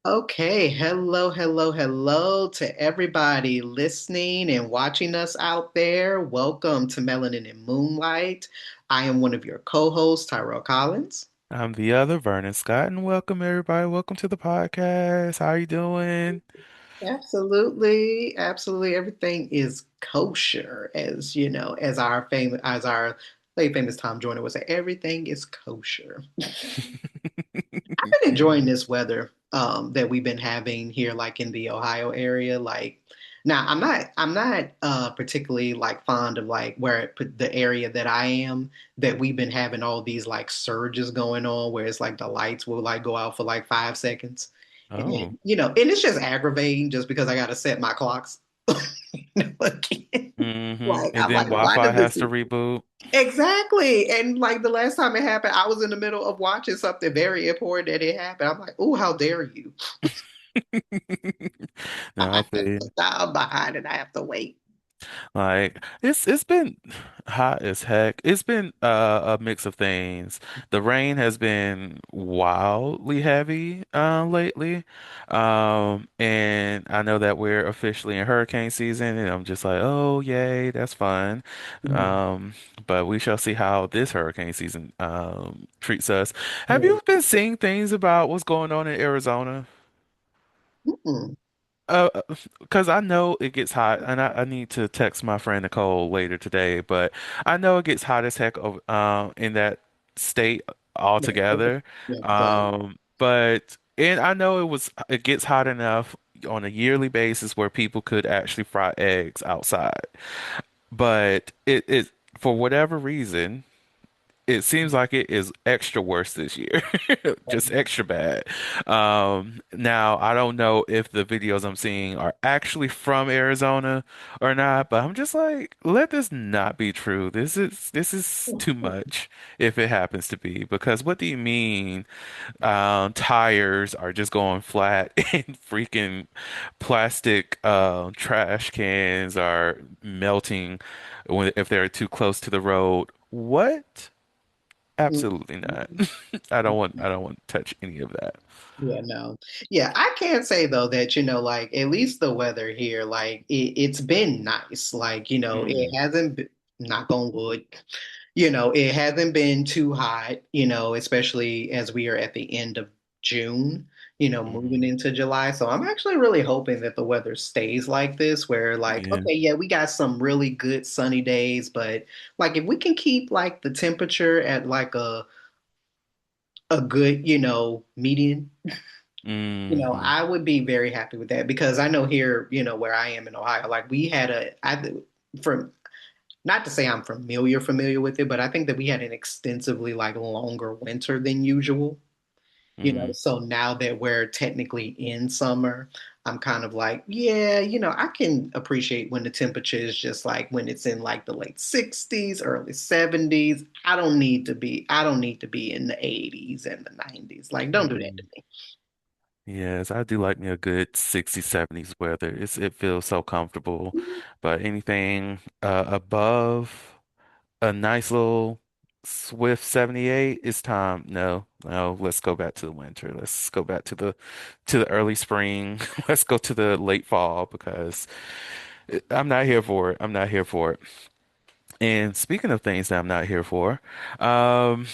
Okay, hello to everybody listening and watching us out there. Welcome to Melanin and Moonlight. I am one of your co-hosts, Tyrell Collins. I'm the other Vernon Scott, and welcome everybody. Welcome to the podcast. How you doing? Absolutely. Everything is kosher, as you know, as our late famous Tom Joyner would say, everything is kosher. I've been enjoying this weather that we've been having here, like in the Ohio area. Like now, I'm not particularly like fond of like the area that I am that we've been having all these like surges going on, where it's like the lights will like go out for like 5 seconds, Oh. and and it's just aggravating just because I got to set my clocks. Again. Like And I'm then like, why Wi-Fi does has this? to reboot. Exactly. And like the last time it happened, I was in the middle of watching something very important that it happened. I'm like, oh, how dare you? No, I feel I'm behind and I have to wait. like it's been hot as heck. It's been a mix of things. The rain has been wildly heavy lately. And I know that we're officially in hurricane season, and I'm just like, oh yay, that's fun. Mhm. Um, but we shall see how this hurricane season treats us. Have you been seeing things about what's going on in Arizona? Mm-mm. Uh, because I know it gets hot, and I need to text my friend Nicole later today, but I know it gets hot as heck in that state Yeah, altogether. yeah, it does. And I know it gets hot enough on a yearly basis where people could actually fry eggs outside. But it for whatever reason it seems like it is extra worse this year. Just extra bad. Now I don't know if the videos I'm seeing are actually from Arizona or not, but I'm just like, let this not be true. This is too much if it happens to be, because what do you mean tires are just going flat and freaking plastic trash cans are melting if they're too close to the road? What? Absolutely not. I don't want to touch any of that. Yeah, no. Yeah, I can say though that, like at least the weather here, like it's been nice. Like, it Mm, hasn't been, knock on wood, it hasn't been too hot, especially as we are at the end of June, moving mhm. into July. So I'm actually really hoping that the weather stays like this, where like, Yeah. okay, yeah, we got some really good sunny days, but like if we can keep like the temperature at like a good, median. Hmm. I would be very happy with that because I know here, where I am in Ohio, like we had from not to say I'm familiar with it, but I think that we had an extensively like longer winter than usual, Hmm. so now that we're technically in summer, I'm kind of like, yeah, I can appreciate when the temperature is just like when it's in like the late 60s, early 70s. I don't need to be in the 80s and the 90s. Like, don't do that to me. Yes, I do like me a good 60s, 70s weather. It feels so comfortable. But anything above a nice little swift 78, it's time. No, no, let's go back to the winter. Let's go back to the early spring. Let's go to the late fall because I'm not here for it. I'm not here for it. And speaking of things that I'm not here for, um,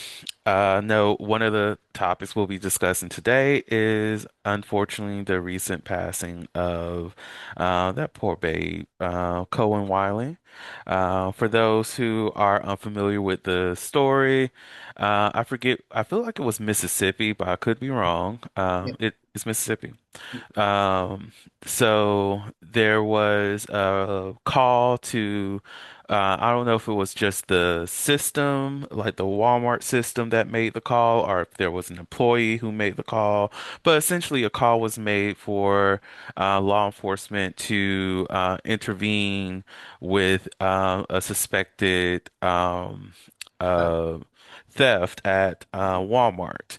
no, one of the topics we'll be discussing today is unfortunately the recent passing of that poor babe, Kohen Wiley. For those who are unfamiliar with the story, I forget, I feel like it was Mississippi, but I could be wrong. Yeah. It's Mississippi. Um, so there was a call to, I don't know if it was just the system, like the Walmart system that made the call, or if there was an employee who made the call. But essentially, a call was made for law enforcement to intervene with a suspected uh, theft at Walmart.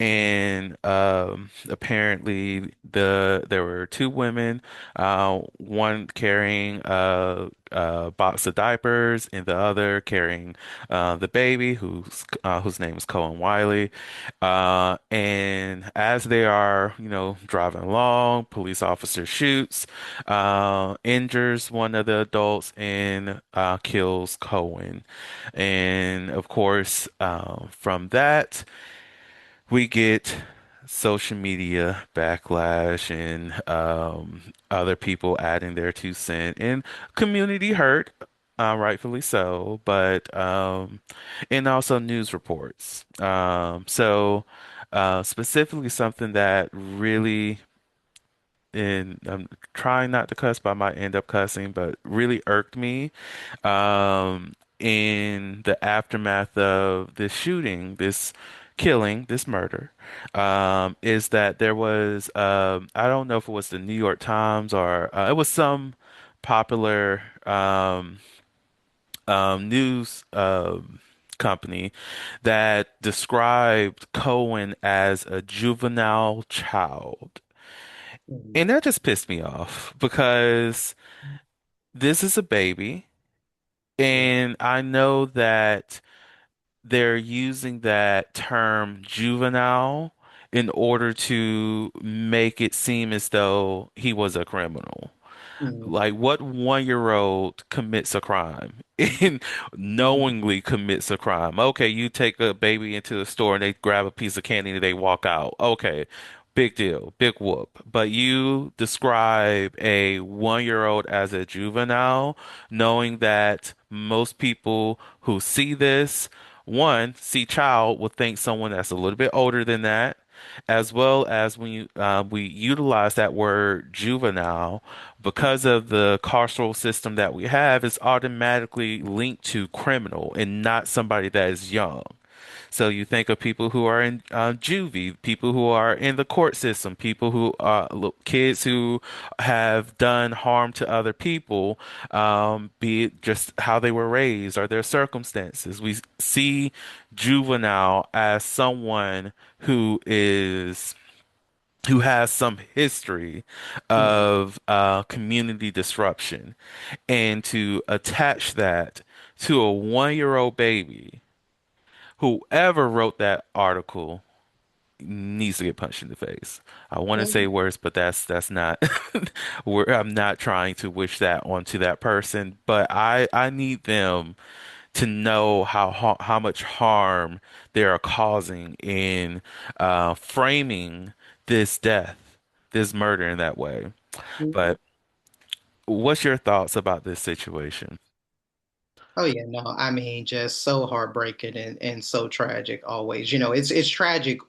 and apparently there were two women, one carrying a box of diapers, and the other carrying the baby, whose name is Kohen Wiley. And as they are, driving along, police officer shoots, injures one of the adults, and kills Cohen. And of course, from that, we get social media backlash and other people adding their 2 cents and community hurt, rightfully so, but and also news reports. Specifically something that really, and I'm trying not to cuss, but I might end up cussing, but really irked me in the aftermath of this shooting, this killing, this murder, is that there was, I don't know if it was the New York Times or it was some popular news company that described Cohen as a juvenile child. Mhm. And that just pissed me off because this is a baby, Mhm. and I know that they're using that term juvenile in order to make it seem as though he was a criminal. Mhm. Like, what 1-year-old commits a crime and Mhm. knowingly commits a crime? Okay, you take a baby into the store and they grab a piece of candy and they walk out. Okay, big deal, big whoop. But you describe a 1-year-old as a juvenile, knowing that most people who see this, one, see child, will think someone that's a little bit older than that, as well as when we utilize that word juvenile because of the carceral system that we have, it's automatically linked to criminal and not somebody that is young. So you think of people who are in juvie, people who are in the court system, people who are kids who have done harm to other people, be it just how they were raised or their circumstances. We see juvenile as someone who is who has some history Mhm. of community disruption, and to attach that to a 1-year-old baby, whoever wrote that article needs to get punched in the face. I want to say Mhm. worse, but that's not where I'm not trying to wish that onto that person, but I need them to know how much harm they are causing in framing this death, this murder in that way. Mhm. But what's your thoughts about this situation? Oh yeah, no, I mean just so heartbreaking and so tragic always. It's tragic,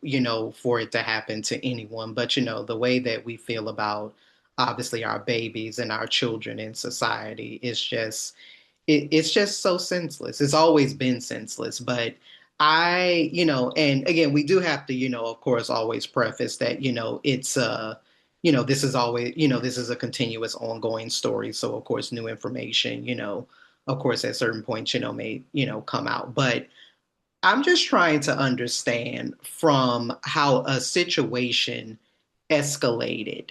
for it to happen to anyone, but the way that we feel about obviously our babies and our children in society is just it's just so senseless. It's always been senseless, but and again, we do have to, of course, always preface that, this is always, this is a continuous ongoing story. So of course, new information, of course, at certain points, may, come out. But I'm just trying to understand from how a situation escalated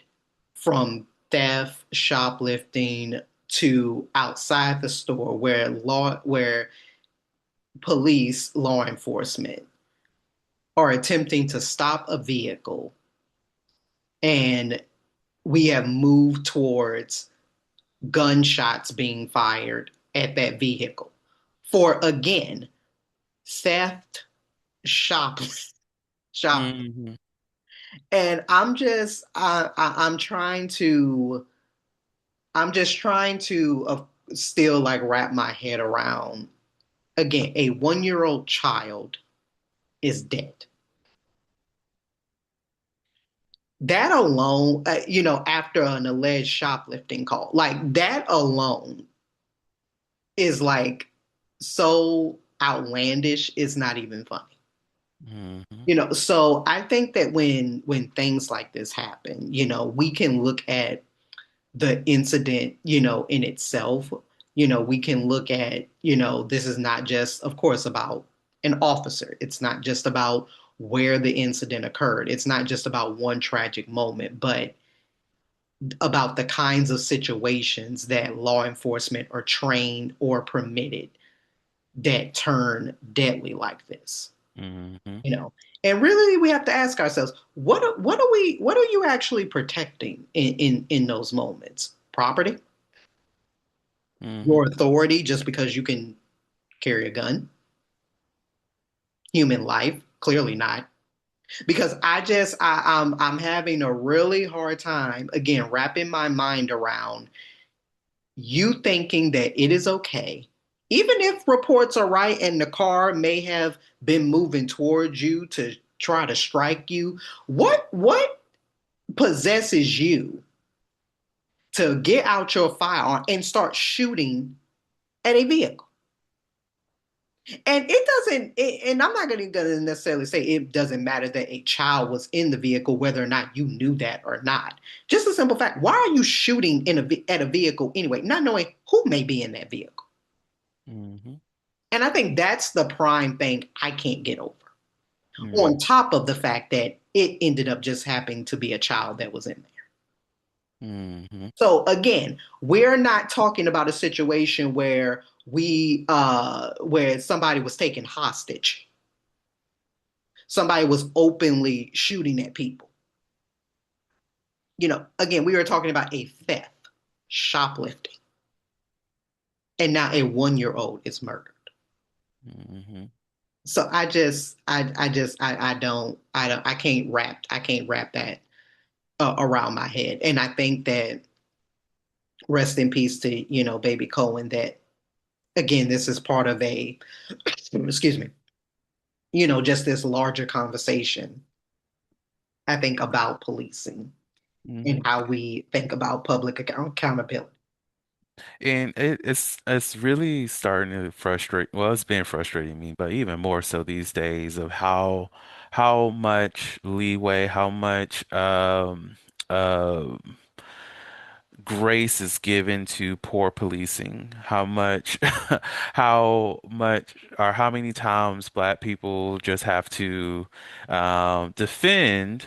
from theft, shoplifting to outside the store where police, law enforcement are attempting to stop a vehicle and we have moved towards gunshots being fired at that vehicle for again theft, shop. Hmm. And I'm just trying to still like wrap my head around again, a 1-year old child is dead. That alone, after an alleged shoplifting call, like that alone is like so outlandish, it's not even funny. Hmm. So I think that when things like this happen, we can look at the incident, in itself. We can look at, this is not just, of course, about an officer. It's not just about where the incident occurred. It's not just about one tragic moment, but about the kinds of situations that law enforcement are trained or permitted that turn deadly like this. Hmm. You know, and really we have to ask ourselves, what are you actually protecting in those moments? Property, Hmm. your authority, just because you can carry a gun, human life, clearly not. Because I'm having a really hard time again wrapping my mind around you thinking that it is okay, even if reports are right and the car may have been moving towards you to try to strike you. What possesses you to get out your firearm and start shooting at a vehicle? And it doesn't, and I'm not going to necessarily say it doesn't matter that a child was in the vehicle, whether or not you knew that or not. Just a simple fact. Why are you shooting at a vehicle anyway, not knowing who may be in that vehicle? Hmm. And I think that's the prime thing I can't get over. On Hmm. top of the fact that it ended up just happening to be a child that was in there. Hmm. So again, we're not talking about a situation where where somebody was taken hostage. Somebody was openly shooting at people. Again, we were talking about a theft, shoplifting, and now a 1-year-old is murdered. Hmm. So I can't wrap that around my head. And I think that rest in peace to, baby Cohen, that again, this is part of a, excuse me, just this larger conversation, I think, about policing and Hmm. how we think about public accountability. And it's really starting to frustrate. Well, it's been frustrating me, but even more so these days of how much leeway, how much uh grace is given to poor policing, how much how much or how many times black people just have to defend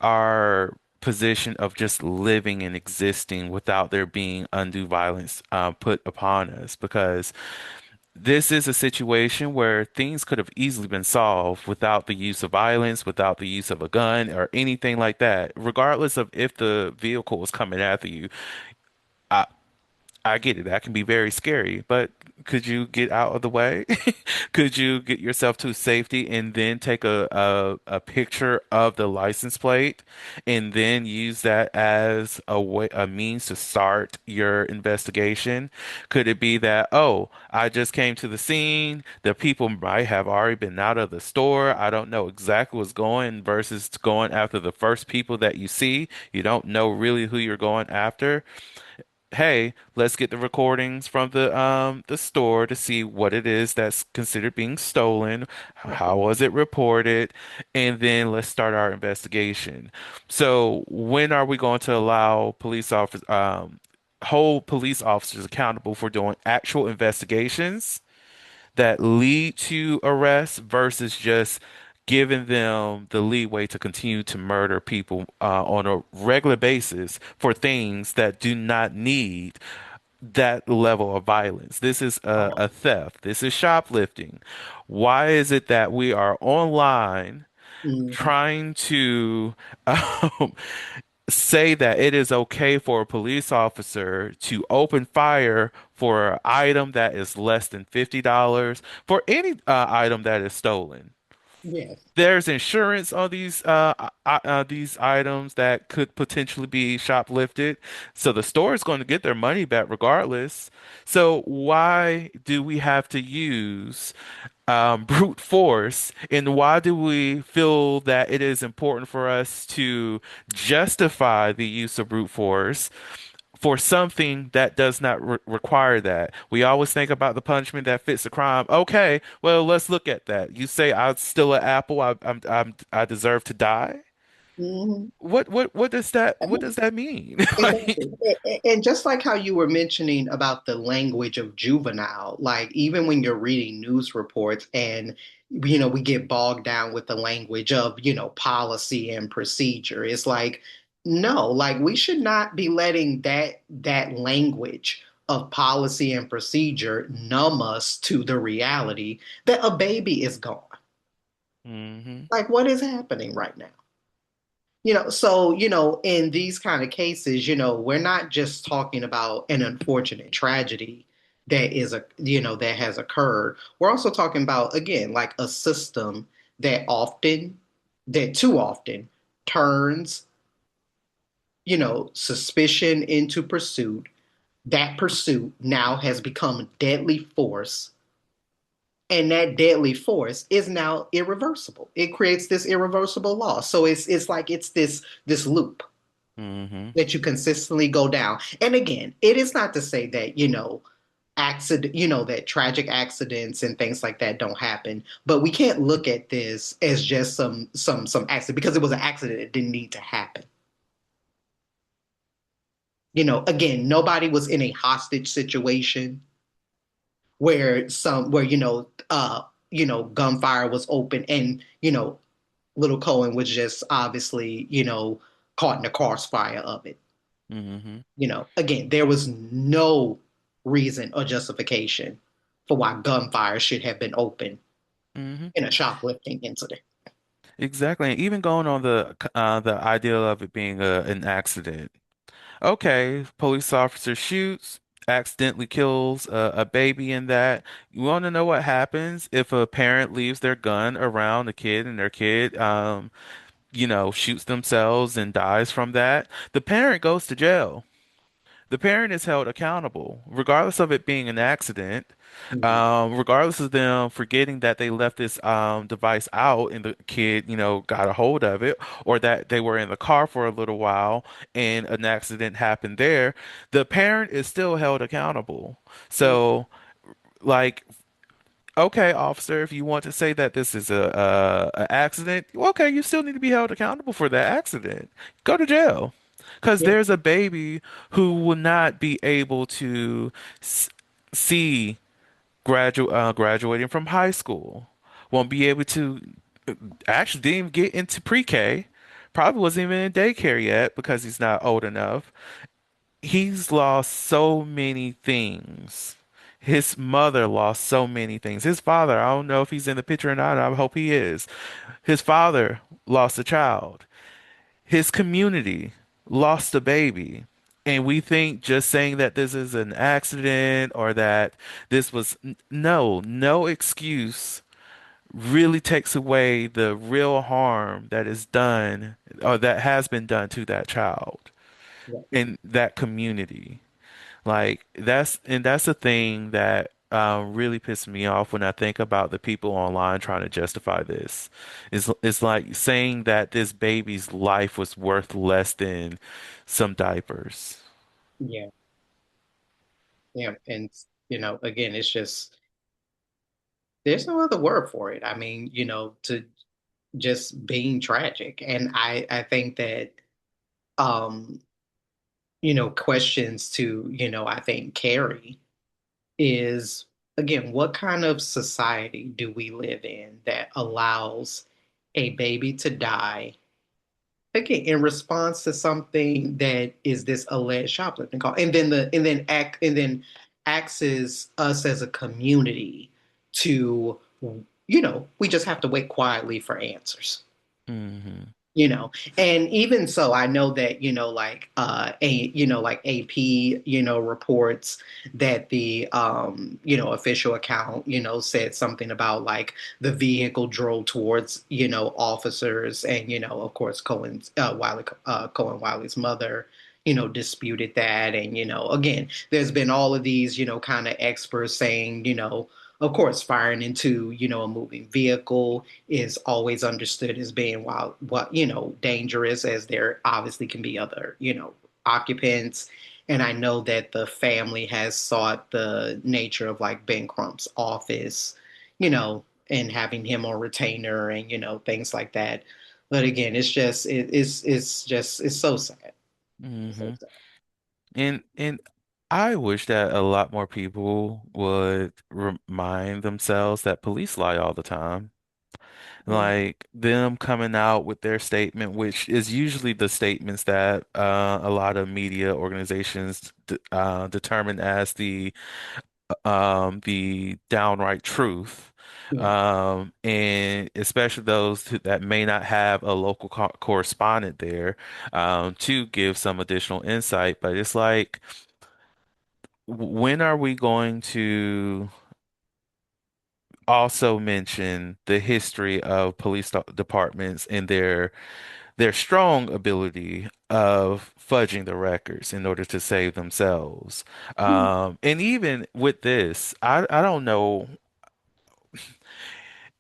our position of just living and existing without there being undue violence put upon us because this is a situation where things could have easily been solved without the use of violence, without the use of a gun or anything like that, regardless of if the vehicle was coming after you. I, I get it. That can be very scary, but could you get out of the way? Could you get yourself to safety and then take a picture of the license plate and then use that as a means to start your investigation? Could it be that, oh, I just came to the scene, the people might have already been out of the store. I don't know exactly what's going versus going after the first people that you see. You don't know really who you're going after. Hey, let's get the recordings from the store to see what it is that's considered being stolen. How was it reported? And then let's start our investigation. So when are we going to allow police officers hold police officers accountable for doing actual investigations that lead to arrests versus just giving them the leeway to continue to murder people on a regular basis for things that do not need that level of violence. This is a theft. This is shoplifting. Why is it that we are online Mhm. trying to um, say that it is okay for a police officer to open fire for an item that is less than $50 for any item that is stolen? Yes. There's insurance on these items that could potentially be shoplifted, so the store is going to get their money back regardless. So why do we have to use brute force, and why do we feel that it is important for us to justify the use of brute force for something that does not require that? We always think about the punishment that fits the crime. Okay, well, let's look at that. You say I steal an apple, I deserve to die. Mhm. What does that mean? Like, Exactly. And just like how you were mentioning about the language of juvenile, like even when you're reading news reports and we get bogged down with the language of, policy and procedure. It's like, no, like we should not be letting that language of policy and procedure numb us to the reality that a baby is gone. Hmm. Like, what is happening right now? So, in these kind of cases, we're not just talking about an unfortunate tragedy that has occurred. We're also talking about, again, like a system that too often turns, suspicion into pursuit. That pursuit now has become a deadly force, and that deadly force is now irreversible. It creates this irreversible loss. So it's like it's this loop Hmm. that you consistently go down. And again, it is not to say that, that tragic accidents and things like that don't happen, but we can't look at this as just some accident because it was an accident. It didn't need to happen. Again, nobody was in a hostage situation where gunfire was open, and little Cohen was just obviously caught in the crossfire of it. Hmm. Again, there was no reason or justification for why gunfire should have been open Hmm. in a shoplifting incident. Exactly. And even going on the idea of it being an accident. Okay, police officer shoots, accidentally kills a baby in that. You want to know what happens if a parent leaves their gun around a kid and their kid, shoots themselves and dies from that? The parent goes to jail. The parent is held accountable, regardless of it being an accident, Mhm. regardless of them forgetting that they left this device out and the kid, got a hold of it, or that they were in the car for a little while and an accident happened there. The parent is still held accountable. Yeah, So, like, okay, officer, if you want to say that this is a accident, okay, you still need to be held accountable for that accident. Go to jail. Because yeah, there's a baby who will not be able to s see graduating from high school. Won't be able to actually didn't even get into pre-K. Probably wasn't even in daycare yet because he's not old enough. He's lost so many things. His mother lost so many things. His father, I don't know if he's in the picture or not. I hope he is. His father lost a child. His community lost a baby. And we think just saying that this is an accident or that this was no excuse really takes away the real harm that is done or that has been done to that child yeah, in that community. Like that's the thing that really pisses me off when I think about the people online trying to justify this. It's like saying that this baby's life was worth less than some diapers. yeah, yeah. And again, it's just there's no other word for it. I mean, to just being tragic. And I think that um, questions to, I think carry is, again, what kind of society do we live in that allows a baby to die, again, in response to something that is this alleged shoplifting call, and then axes us as a community to, we just have to wait quietly for answers. Hmm. And even so, I know that like AP reports that the official account said something about like the vehicle drove towards officers, and of course Cohen Wiley's mother disputed that. And again, there's been all of these kind of experts saying of course firing into a moving vehicle is always understood as being while what dangerous, as there obviously can be other occupants. And I know that the family has sought the nature of like Ben Crump's office, and having him on retainer, and things like that. But again, it's so sad. It's so Hmm. sad. And I wish that a lot more people would remind themselves that police lie all the time. Mm, Like them coming out with their statement, which is usually the statements that a lot of media organizations determine as the downright truth. mm, And especially those that may not have a local correspondent there to give some additional insight. But it's like, when are we going to also mention the history of police departments and their strong ability of fudging the records in order to save themselves? mm, And even with this, I don't know.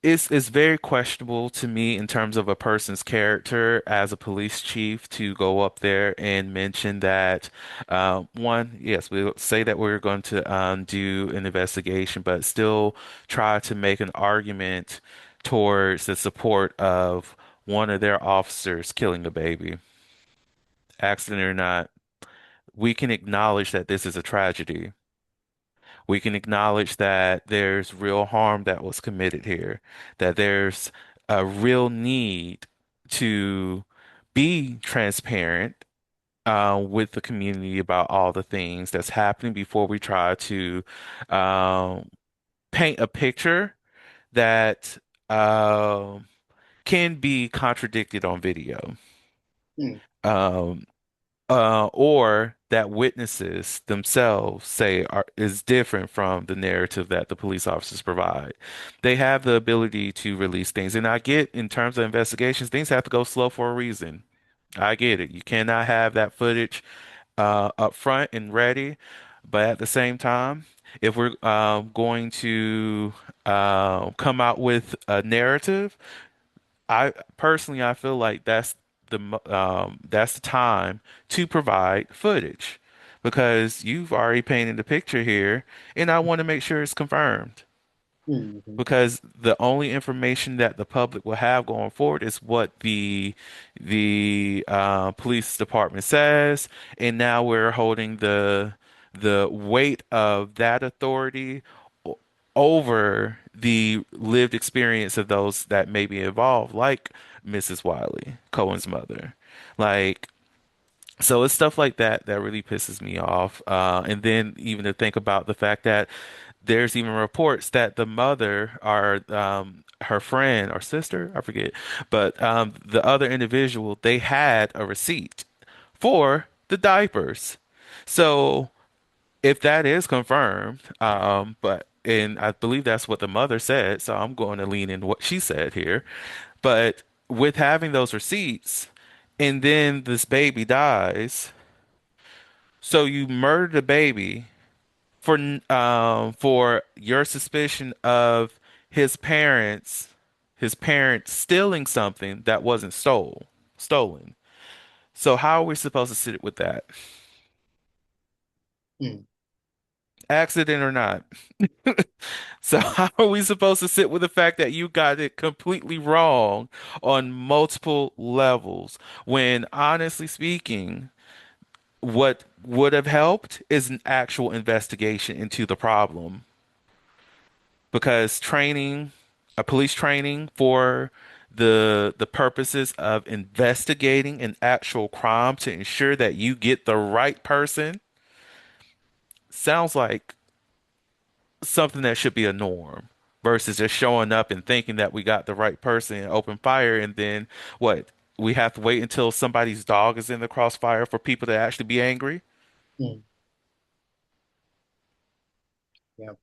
It's very questionable to me in terms of a person's character as a police chief to go up there and mention that one, yes, we'll say that we're going to do an investigation, but still try to make an argument towards the support of one of their officers killing a baby, accident or not. We can acknowledge that this is a tragedy. We can acknowledge that there's real harm that was committed here, that there's a real need to be transparent with the community about all the things that's happening before we try to um, paint a picture that um can be contradicted on video. mm, Um, or that witnesses themselves say is different from the narrative that the police officers provide. They have the ability to release things. And I get in terms of investigations, things have to go slow for a reason. I get it. You cannot have that footage up front and ready. But at the same time, if we're going to come out with a narrative, I feel like that's the time to provide footage because you've already painted the picture here, and I want to make sure it's confirmed mm, because the only information that the public will have going forward is what the police department says, and now we're holding the weight of that authority o- over the lived experience of those that may be involved, like Mrs. Wiley, Cohen's mother. Like, so it's stuff like that that really pisses me off. And then even to think about the fact that there's even reports that the mother or her friend or sister, I forget, but the other individual, they had a receipt for the diapers. So if that is confirmed, but and I believe that's what the mother said, so I'm going to lean in what she said here. But with having those receipts, and then this baby dies, so you murdered the baby for your suspicion of his parents his parents stealing something that wasn't stolen. So how are we supposed to sit with that? mm, Accident or not? So how are we supposed to sit with the fact that you got it completely wrong on multiple levels when honestly speaking, what would have helped is an actual investigation into the problem because a police training for the purposes of investigating an actual crime to ensure that you get the right person sounds like something that should be a norm versus just showing up and thinking that we got the right person and open fire and then what? We have to wait until somebody's dog is in the crossfire for people to actually be angry. mm. Yeah.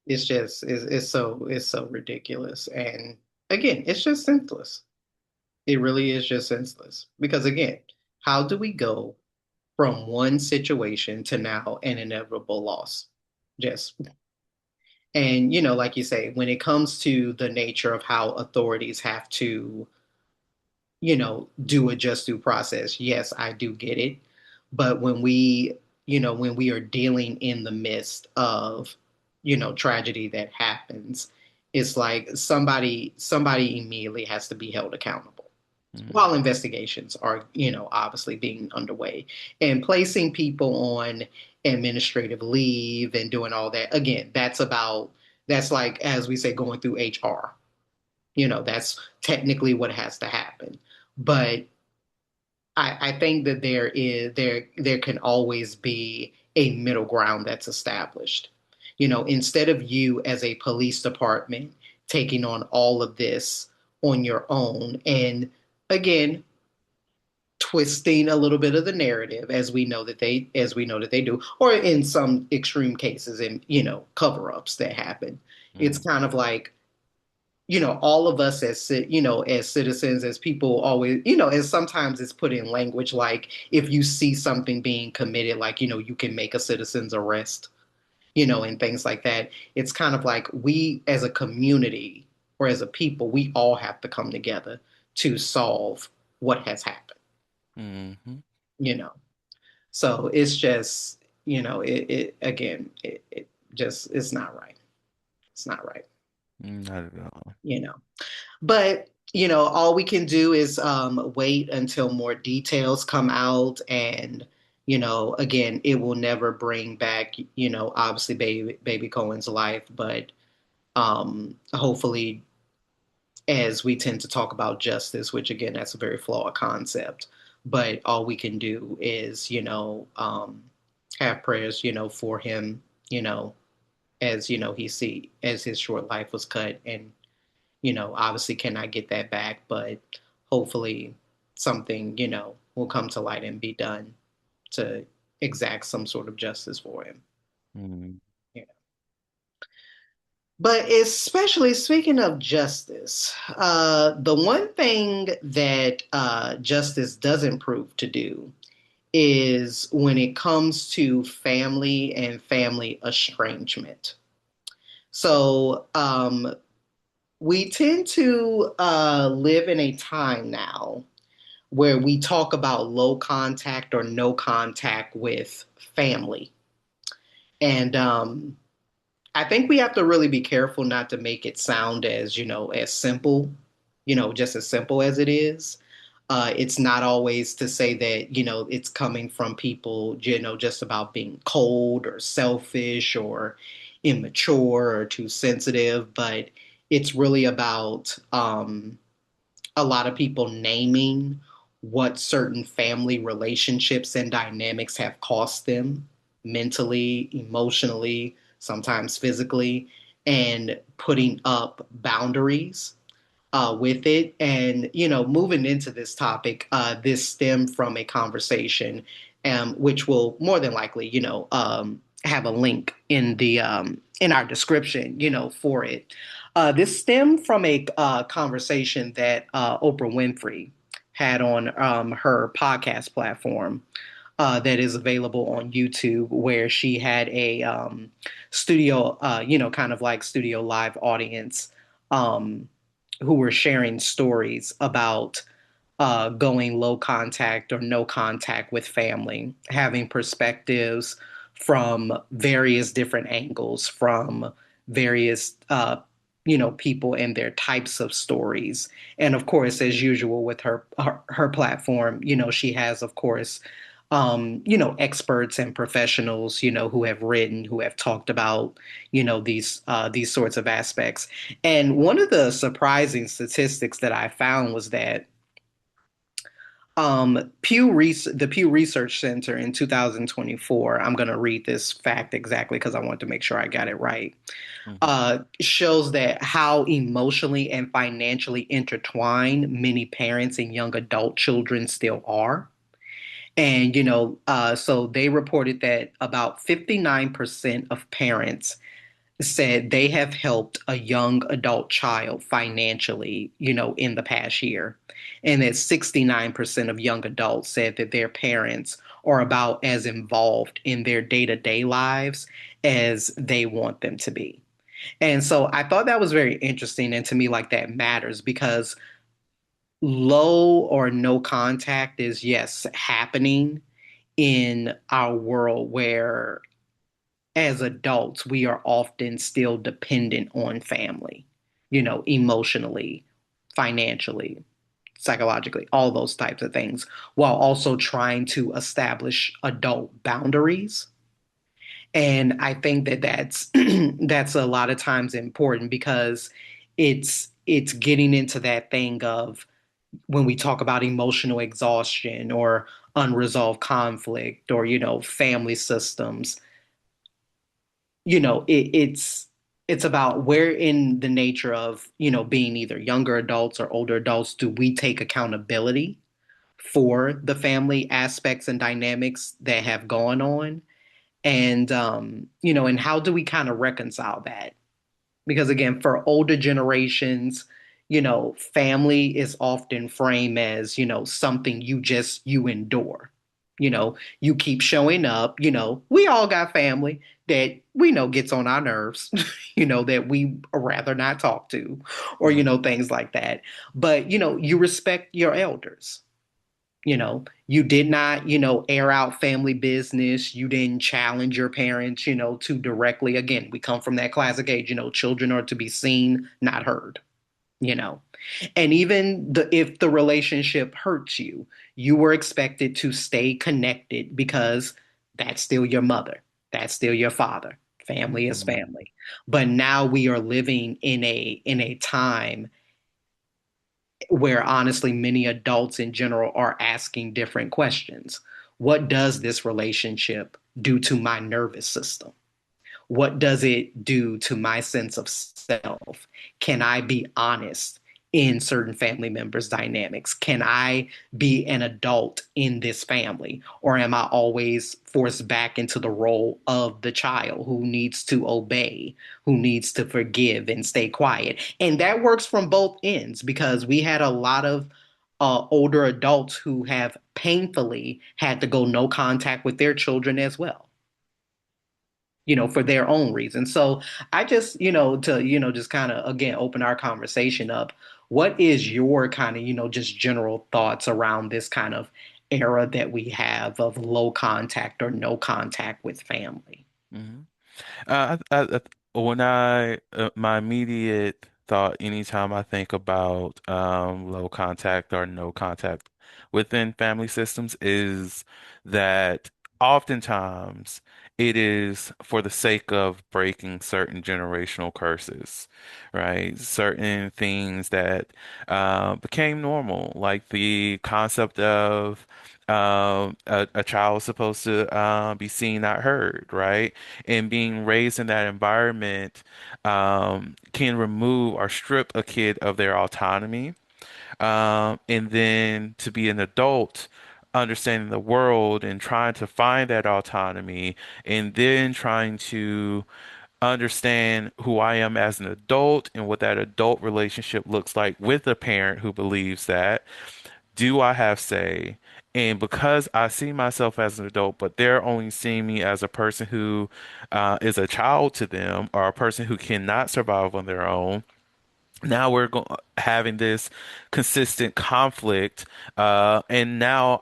It's so ridiculous. And again, it's just senseless. It really is just senseless. Because again, how do we go from one situation to now an inevitable loss? Just and like you say, when it comes to the nature of how authorities have to do a just due process. Yes, I do get it. But when we are dealing in the midst of, tragedy that happens, it's like somebody immediately has to be held accountable Mm, while investigations are, obviously being underway and placing people on administrative leave and doing all that. Again, that's about That's like, as we say, going through HR. That's technically what has to happen. But I think that there can always be a middle ground that's established. Instead of you as a police department taking on all of this on your own, and again, twisting a little bit of the narrative, as we know that they do, or in some extreme cases, in cover-ups that happen. It's Mm, kind of like, all of us as citizens, as people always, and sometimes it's put in language like, if you see something being committed, like, you can make a citizen's arrest, and things like that. It's kind of like, we as a community or as a people, we all have to come together to solve what has happened, mhm. you know. So it's just, it again, it just, it's not right. It's not right, Not at all. you know. But all we can do is wait until more details come out, and again, it will never bring back, obviously, baby Cohen's life, but hopefully, as we tend to talk about justice, which again, that's a very flawed concept, but all we can do is have prayers, for him, as as his short life was cut, and obviously cannot get that back, but hopefully something, will come to light and be done to exact some sort of justice for him. Mm, Yeah. But especially speaking of justice, the one thing that justice doesn't prove to do is when it comes to family and family estrangement. So we tend to live in a time now where we talk about low contact or no contact with family. And I think we have to really be careful not to make it sound as, as simple, just as simple as it is. It's not always to say that, it's coming from people, just about being cold or selfish or immature or too sensitive, but it's really about a lot of people naming what certain family relationships and dynamics have cost them mentally, emotionally, sometimes physically, and putting up boundaries with it. And, moving into this topic, this stemmed from a conversation, which will more than likely, have a link in our description, for it. This stemmed from a conversation that Oprah Winfrey had on her podcast platform that is available on YouTube, where she had a studio, kind of like studio live audience, um, who were sharing stories about going low contact or no contact with family, having perspectives from various different angles, from various people and their types of stories. And of course, as usual with her platform, she has, of course, experts and professionals, who have written, who have talked about, these sorts of aspects. And one of the surprising statistics that I found was that the Pew Research Center in 2024, I'm going to read this fact exactly because I want to make sure I got it right, mhm, shows that how emotionally and financially intertwined many parents and young adult children still are. And, so they reported that about 59% of parents said they have helped a young adult child financially, in the past year. And that 69% of young adults said that their parents are about as involved in their day-to-day lives as they want them to be. And so I thought that was very interesting. And to me, like, that matters because low or no contact is, yes, happening in our world where as adults, we are often still dependent on family, emotionally, financially, psychologically, all those types of things, while also trying to establish adult boundaries. And I think that that's that's a lot of times important because it's getting into that thing of when we talk about emotional exhaustion or unresolved conflict or family systems, it's about where in the nature of being either younger adults or older adults do we take accountability for the family aspects and dynamics that have gone on, and and how do we kind of reconcile that? Because again, for older generations, family is often framed as something you endure. You keep showing up. We all got family that we know gets on our nerves, that we rather not talk to, or Mhm. things like that. But you respect your elders. You did not, air out family business. You didn't challenge your parents, too directly. Again, we come from that classic age, children are to be seen, not heard, you know. And even if the relationship hurts you, you were expected to stay connected because that's still your mother, that's still your father. Family is Mhm. family. But now we are living in a time where honestly many adults in general are asking different questions. What does this relationship do to my nervous system? What does it do to my sense of self? Can I be honest in certain family members' dynamics? Can I be an adult in this family? Or am I always forced back into the role of the child who needs to obey, who needs to forgive and stay quiet? And that works from both ends because we had a lot of older adults who have painfully had to go no contact with their children as well, for their own reasons. So I just, to, just kind of again open our conversation up. What is your kind of, just general thoughts around this kind of era that we have of low contact or no contact with family? Mhm. When my immediate thought, anytime I think about low contact or no contact within family systems, is that oftentimes it is for the sake of breaking certain generational curses, right? Certain things that became normal, like the concept of a child is supposed to be seen, not heard, right? And being raised in that environment can remove or strip a kid of their autonomy. And then to be an adult, understanding the world and trying to find that autonomy, and then trying to understand who I am as an adult and what that adult relationship looks like with a parent who believes that. Do I have say? And because I see myself as an adult, but they're only seeing me as a person who is a child to them or a person who cannot survive on their own. Now we're having this consistent conflict, and now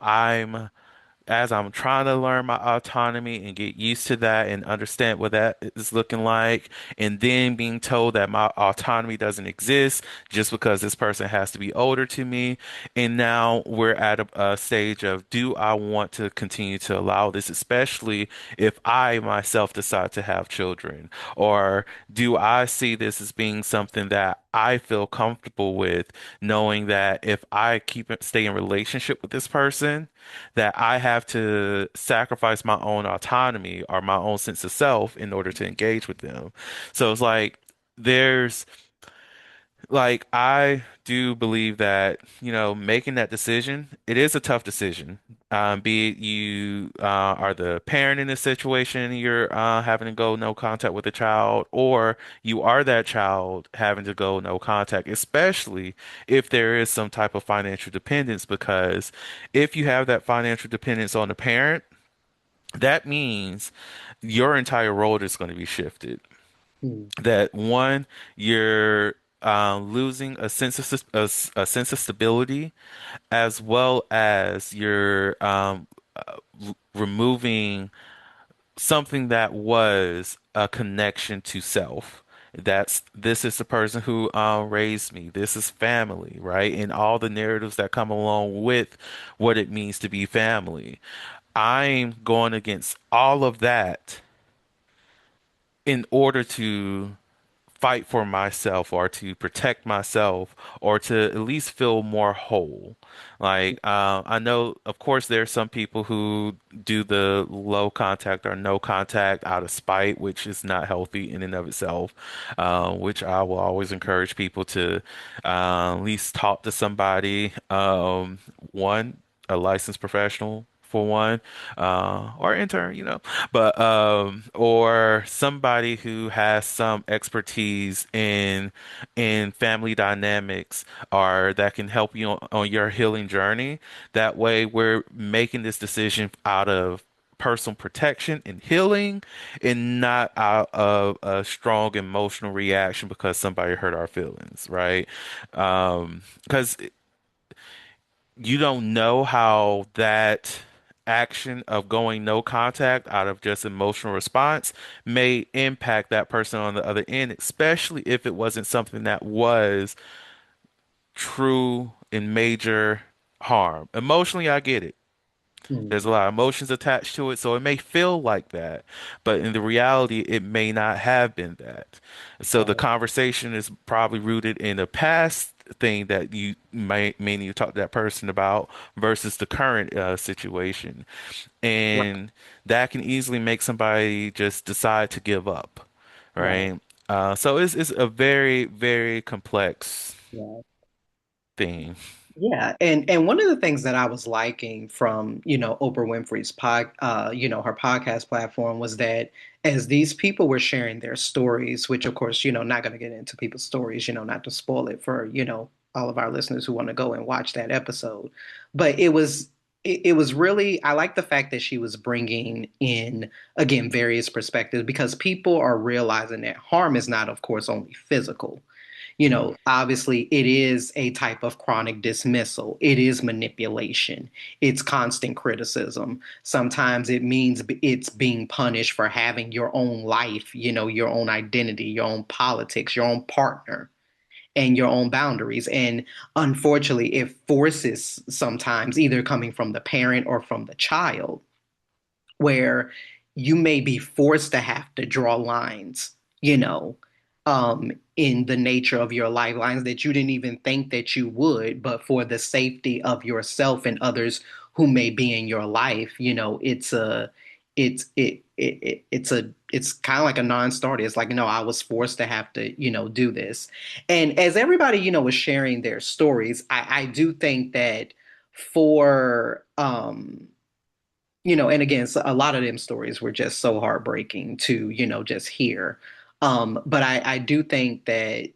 as I'm trying to learn my autonomy and get used to that and understand what that is looking like, and then being told that my autonomy doesn't exist just because this person has to be older to me. And now we're at a stage of, do I want to continue to allow this, especially if I myself decide to have children? Or do I see this as being something that I feel comfortable with, knowing that if I stay in relationship with this person, that I have to sacrifice my own autonomy or my own sense of self in order to engage with them. So it's like there's I do believe that, making that decision, it is a tough decision. Be it you are the parent in this situation and you're having to go no contact with the child, or you are that child having to go no contact, especially if there is some type of financial dependence, because if you have that financial dependence on the parent, that means your entire role is going to be shifted. Hmm. That one, you're losing a a sense of stability, as well as you're removing something that was a connection to self. This is the person who raised me. This is family, right? And all the narratives that come along with what it means to be family. I'm going against all of that in order to fight for myself or to protect myself or to at least feel more whole. Like, I know, of course, there are some people who do the low contact or no contact out of spite, which is not healthy in and of itself, which I will always encourage people to at least talk to somebody, one, a licensed professional. For one, or intern, but or somebody who has some expertise in family dynamics or that can help you on your healing journey. That way, we're making this decision out of personal protection and healing and not out of a strong emotional reaction because somebody hurt our feelings, right? Because you don't know how that action of going no contact out of just emotional response may impact that person on the other end, especially if it wasn't something that was true and major harm. Emotionally, I get it. There's a Mm, lot of emotions attached to it, so it may feel like that, but in the reality, it may not have been that. So the right, conversation is probably rooted in a past thing that you may need to talk to that person about versus the current situation, right, and that can easily make somebody just decide to give up, right. right? So it's a very, very complex Right. thing. Yeah, and one of the things that I was liking from, Oprah Winfrey's her podcast platform was that as these people were sharing their stories, which of course, not going to get into people's stories, not to spoil it for, all of our listeners who want to go and watch that episode. But it was really I like the fact that she was bringing in again various perspectives because people are realizing that harm is not, of course, only physical. Obviously it is a type of chronic dismissal. It is manipulation. It's constant criticism. Sometimes it means it's being punished for having your own life, your own identity, your own politics, your own partner, and your own boundaries. And unfortunately, it forces sometimes either coming from the parent or from the child where you may be forced to have to draw lines, in the nature of your life, lines that you didn't even think that you would, but for the safety of yourself and others who may be in your life, it's kind of like a non-starter. It's like, no, I was forced to have to, do this. And as everybody, was sharing their stories, I do think that for and again, so a lot of them stories were just so heartbreaking to, just hear. But I do think that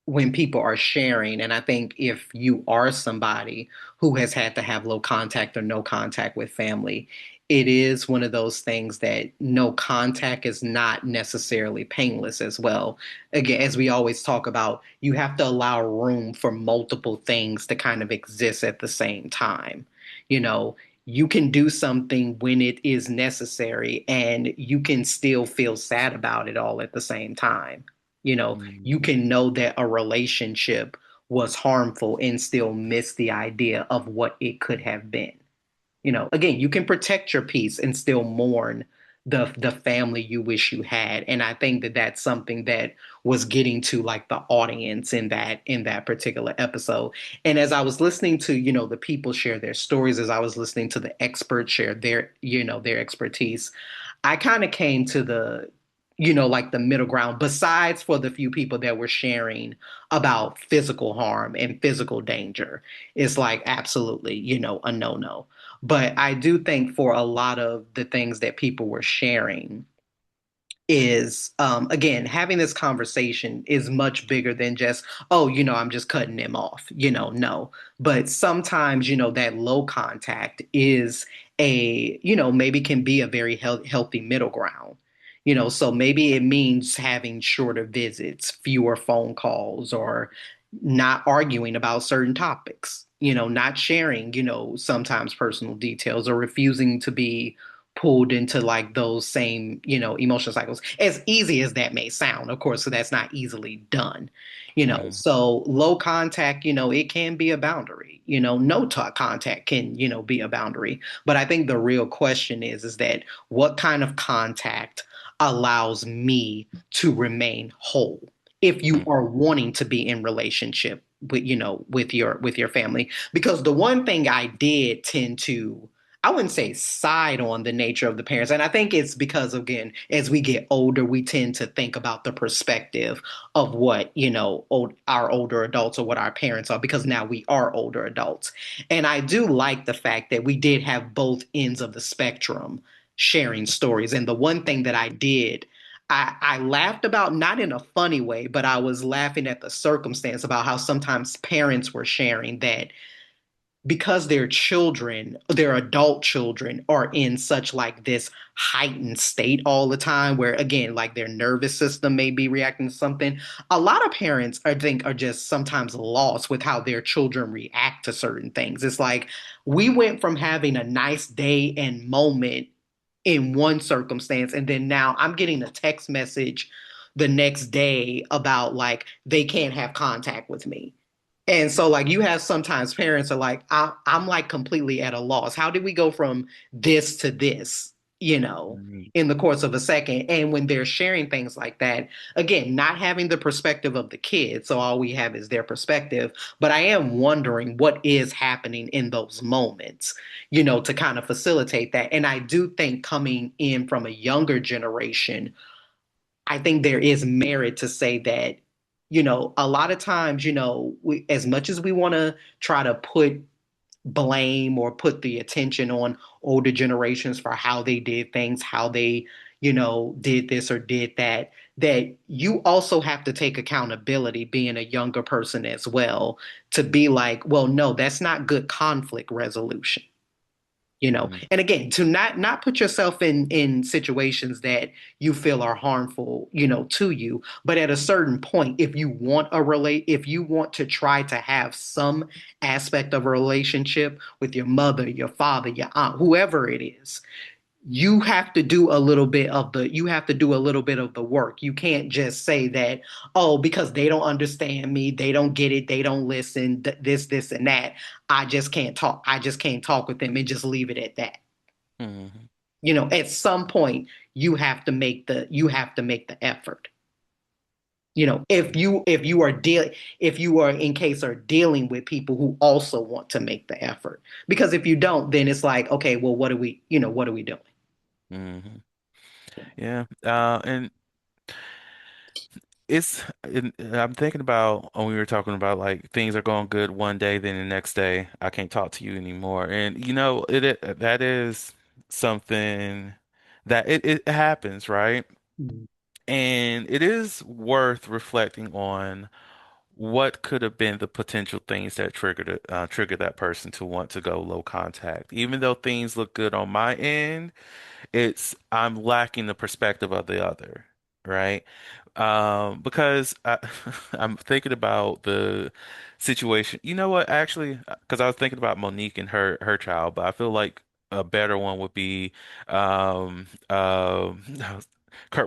when people are sharing, and I think if you are somebody who has had to have low contact or no contact with family, it is one of those things that no contact is not necessarily painless as well. Again, as we always talk about, you have to allow room for multiple things to kind of exist at the same time. You know, you can do something when it is necessary, and you can still feel sad about it all at the same time. You Mhm. can know that a relationship was harmful and still miss the idea of what it could have been. Again, you can protect your peace and still mourn the family you wish you had. And I think that that's something that was getting to like the audience in that particular episode. And as I was listening to, the people share their stories, as I was listening to the experts share their expertise, I kind of came to like the middle ground, besides for the few people that were sharing about physical harm and physical danger. It's like absolutely, a no-no. But I do think for a lot of the things that people were sharing, is again having this conversation is much bigger than just, oh, I'm just cutting them off, no. But sometimes that low contact is a maybe can be a very healthy middle ground. So maybe it means having shorter visits, fewer phone calls, or not arguing about certain topics, not sharing sometimes personal details, or refusing to be pulled into like those same, emotional cycles. As easy as that may sound, of course, so that's not easily done. Yeah. So low contact, it can be a boundary. No talk contact can, be a boundary. But I think the real question is that what kind of contact allows me to remain whole. If you are wanting to be in relationship with, with your family, because the one thing I did tend to, I wouldn't say side on the nature of the parents. And I think it's because, again, as we get older, we tend to think about the perspective of what, our older adults or what our parents are, because now we are older adults. And I do like the fact that we did have both ends of the spectrum sharing stories. And the one thing that I did, I laughed about, not in a funny way, but I was laughing at the circumstance about how sometimes parents were sharing that because their children, their adult children, are in such like this heightened state all the time, where again, like their nervous system may be reacting to something. A lot of parents, I think, are just sometimes lost with how their children react to certain things. It's like we went from having a nice day and moment in one circumstance, and then now I'm getting a text message the next day about like they can't have contact with me. And so, like, you have sometimes parents are like, I'm like completely at a loss. How did we go from this to this, Mhm. in the course of a second? And when they're sharing things like that, again, not having the perspective of the kids, so all we have is their perspective. But I am wondering what is happening in those moments, to kind of facilitate that. And I do think coming in from a younger generation, I think there is merit to say that, a lot of times, as much as we want to try to put blame or put the attention on older generations for how they did things, how they, did this or did that, that you also have to take accountability being a younger person as well, to be like, well, no, that's not good conflict resolution. Mhm. And again, to not put yourself in situations that you feel are harmful, to you. But at a certain point, if you want to try to have some aspect of a relationship with your mother, your father, your aunt, whoever it is, you have to do a little bit of the work. You can't just say that, oh, because they don't understand me, they don't get it, they don't listen, this and that, I just can't talk with them, and just leave it at that. Mhm. At some point you have to make the effort. If you are in case are dealing with people who also want to make the effort. Because if you don't, then it's like, okay, well, what are we doing? Mhm. Yeah. And I'm thinking about when we were talking about like things are going good one day, then the next day I can't talk to you anymore. And that is something that it happens, right? Mm, And it is worth reflecting on what could have been the potential things that triggered that person to want to go low contact. Even though things look good on my end, it's I'm lacking the perspective of the other, right? Because I'm thinking about the situation. You know what? Actually, because I was thinking about Monique and her child, but I feel like a better one would be Kurt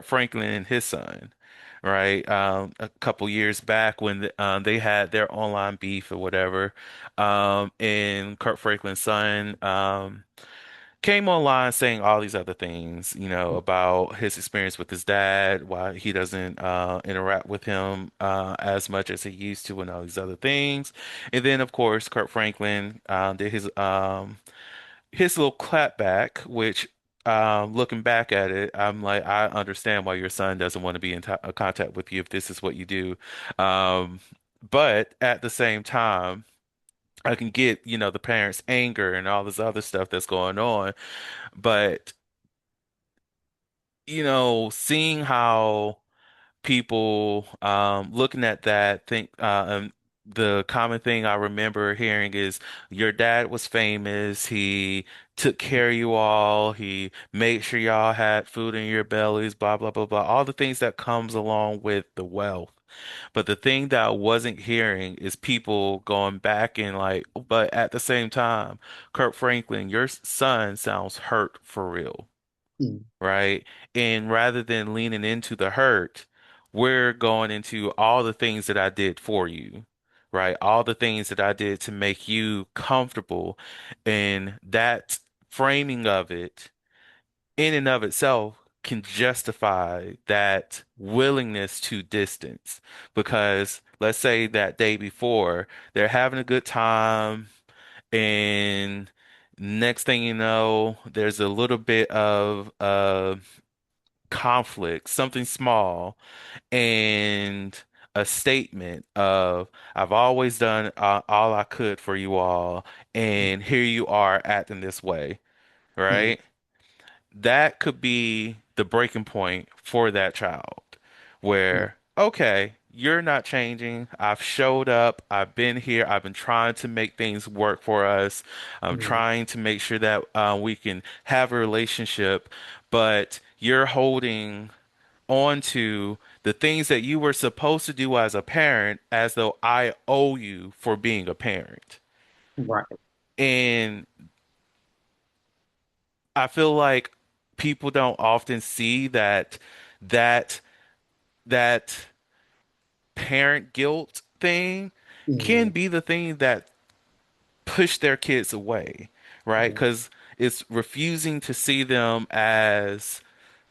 Franklin and his son. Right, a couple years back when they had their online beef or whatever, and Kurt Franklin's son, came online saying all these other things, about his experience with his dad, why he doesn't interact with him as much as he used to, and all these other things. And then, of course, Kurt Franklin did his little clapback, which. Looking back at it, I'm like, I understand why your son doesn't want to be in contact with you if this is what you do. Um, but at the same time, I can get, the parents' anger and all this other stuff that's going on. But, seeing how people looking at that think the common thing I remember hearing is your dad was famous. He took care of you all. He made sure y'all had food in your bellies, blah, blah, blah, blah. All the things that comes along with the wealth. But the thing that I wasn't hearing is people going back and like, but at the same time, Kirk Franklin, your son sounds hurt for real, mm, right? And rather than leaning into the hurt, we're going into all the things that I did for you, right? All the things that I did to make you comfortable. And that framing of it in and of itself. can justify that willingness to distance. Because let's say that day before, they're having a good time, and next thing you know, there's a little bit of conflict, something small, and a statement of, I've always done all I could for you all, and here you are acting this way, Mm, right? That could be the breaking point for that child mm, where, okay, you're not changing. I've showed up. I've been here. I've been trying to make things work for us. I'm mm, trying to make sure that we can have a relationship, but you're holding on to the things that you were supposed to do as a parent as though I owe you for being a parent. right. And I feel like people don't often see that that parent guilt thing can Mm, be the thing that push their kids away, right? mm, Because it's refusing to see them as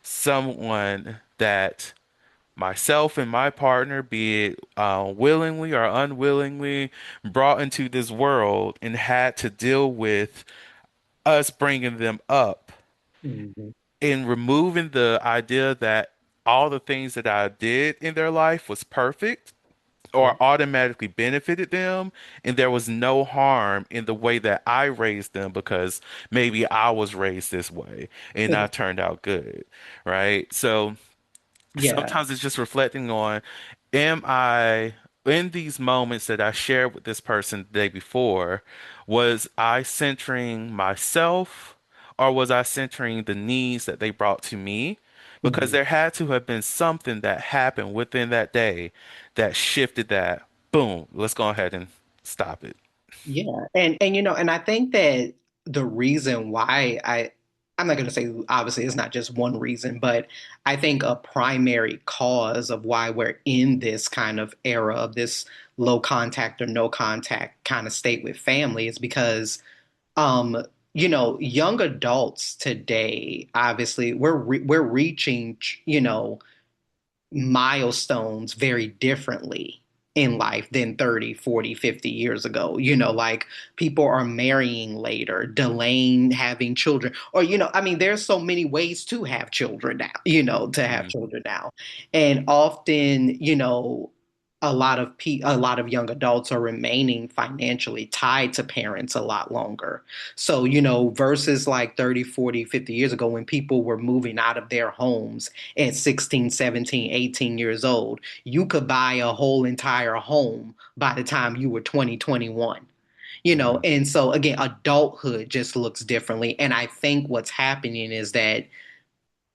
someone that myself and my partner, be it willingly or unwillingly, brought into this world and had to deal with us bringing them up mm, and removing the idea that all the things that I did in their life was perfect or yeah. automatically benefited them, and there was no harm in the way that I raised them because maybe I was raised this way and I turned out good, right? So Yeah. sometimes it's just reflecting on, am I in these moments that I shared with this person the day before, was I centering myself or was I centering the needs that they brought to me? Because Mm. there had to have been something that happened within that day that shifted that. Boom, let's go ahead and stop it. Yeah, and and I think that the reason why I'm not going to say obviously it's not just one reason, but I think a primary cause of why we're in this kind of era of this low contact or no contact kind of state with family is because um young adults today obviously we're reaching milestones very differently in life than 30, 40, 50 years ago. Like people are marrying later, delaying having children. Or, I mean, there's so many ways to have children now, to have Hmm. children now. And often, a lot of young adults are remaining financially tied to parents a lot longer. So, versus like 30, 40, 50 years ago when people were moving out of their homes at 16, 17, 18 years old, you could buy a whole entire home by the time you were 20, 21. Hmm. And so again, adulthood just looks differently. And I think what's happening is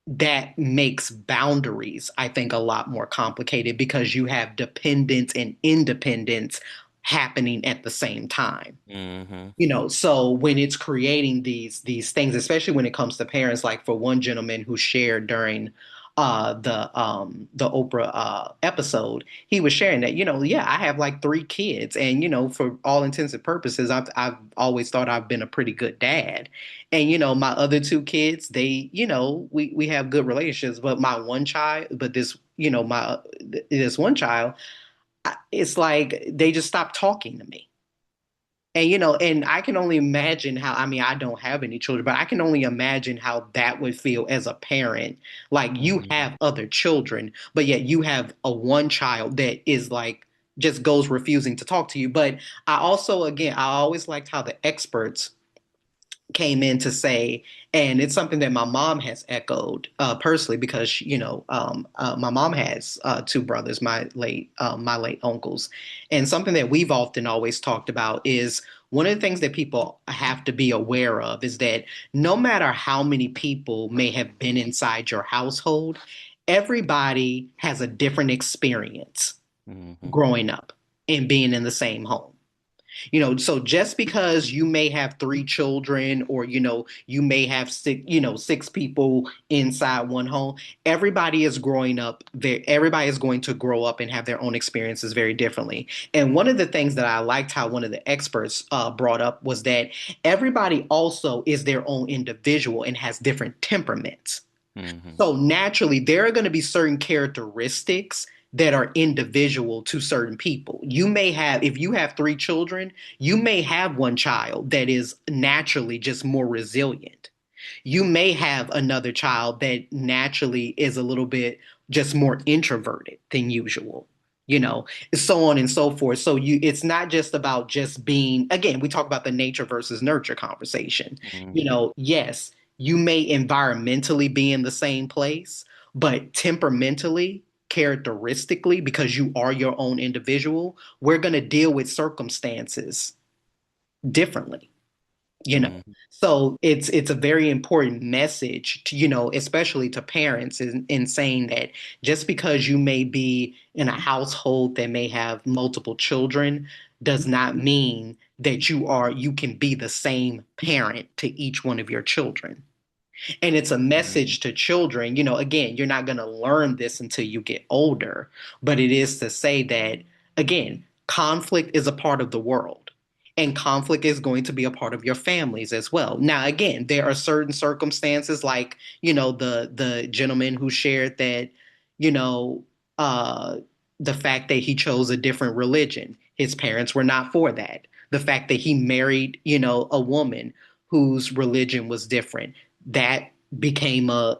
that makes boundaries, I think, a lot more complicated because you have dependence and independence happening at the same time. Hmm. So when it's creating these things, especially when it comes to parents, like for one gentleman who shared during the Oprah episode, he was sharing that, yeah, I have like three kids, and for all intents and purposes, I've always thought I've been a pretty good dad. And my other two kids, they, we have good relationships, but my one child, but this, my this one child, it's like they just stopped talking to me. And and I can only imagine how, I mean, I don't have any children, but I can only imagine how that would feel as a parent. Like you Hmm. have other children, but yet you have a one child that is like just goes refusing to talk to you. But I also, again, I always liked how the experts came in to say, and it's something that my mom has echoed personally because my mom has two brothers, my late uncles, and something that we've often always talked about is one of the things that people have to be aware of is that no matter how many people may have been inside your household, everybody has a different experience Hmm. growing up and being in the same home. So just because you may have three children or you may have six people inside one home, everybody is growing up everybody is going to grow up and have their own experiences very differently. And one of the things that I liked how one of the experts brought up was that everybody also is their own individual and has different temperaments. Mm-hmm. So naturally, there are going to be certain characteristics that are individual to certain people. You may have, if you have three children, you may have one child that is naturally just more resilient. You may have another child that naturally is a little bit just more introverted than usual, you know, so on and so forth. So it's not just about just being, again, we talk about the nature versus nurture conversation. You Mm-hmm. know, yes, you may environmentally be in the same place, but temperamentally, characteristically, because you are your own individual, we're going to deal with circumstances differently, you know. Mm-hmm. So it's a very important message to, you know, especially to parents in saying that just because you may be in a household that may have multiple children does not mean that you can be the same parent to each one of your children. And it's a Mm-hmm. message to children. You know, again, you're not going to learn this until you get older, but it is to say that, again, conflict is a part of the world. And conflict is going to be a part of your families as well. Now, again, there are certain circumstances, like, you know, the gentleman who shared that, you know, uh, the fact that he chose a different religion. His parents were not for that. The fact that he married, you know, a woman whose religion was different, that became an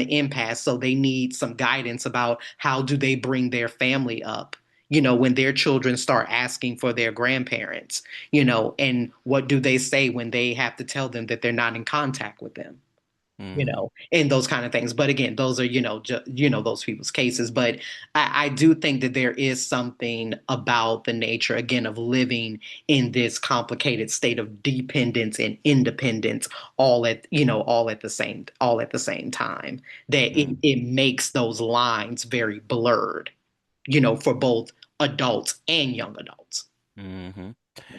impasse. So they need some guidance about how do they bring their family up, you know, when their children start asking for their grandparents, you know, and what do they say when they have to tell them that they're not in contact with them, you Mm-hmm. know, and those kind of things. But again, those are, you know, you know, those people's cases. But I do think that there is something about the nature, again, of living in this complicated state of dependence and independence, all at the same time, that it makes those lines very blurred, you know, for both adults and young adults. Mm-hmm.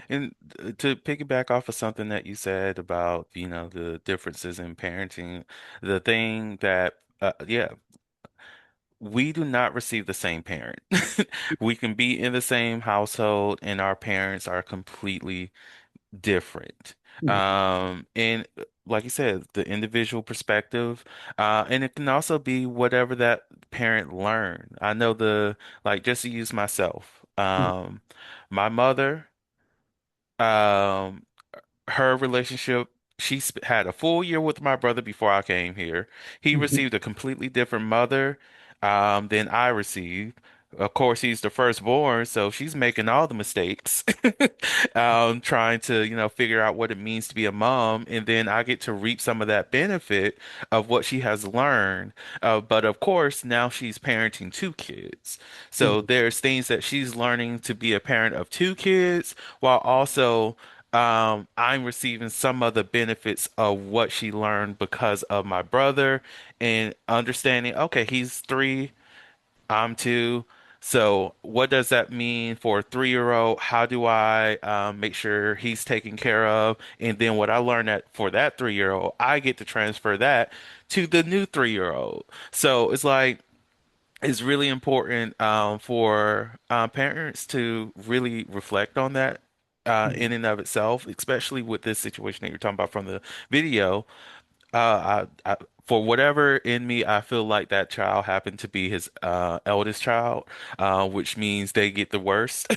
And to piggyback off of something that you said about, the differences in parenting, the thing that, yeah, we do not receive the same parent. We can be in the same household and our parents are completely different. And like you said, the individual perspective, and it can also be whatever that parent learned. I know like just to use myself, my mother, um, her relationship, had a full year with my brother before I came here. He received a completely different mother than I received. Of course, he's the firstborn, so she's making all the mistakes, trying to, figure out what it means to be a mom. And then I get to reap some of that benefit of what she has learned. But of course, now she's parenting two kids. So there's things that she's learning to be a parent of two kids while also I'm receiving some of the benefits of what she learned because of my brother and understanding, okay, he's three, I'm two. So what does that mean for a 3-year-old? How do I make sure he's taken care of? And then what I learned that for that 3-year-old, I get to transfer that to the new 3-year-old. So it's like, it's really important for parents to really reflect on that in and of itself, especially with this situation that you're talking about from the video. For whatever in me, I feel like that child happened to be his eldest child, which means they get the worst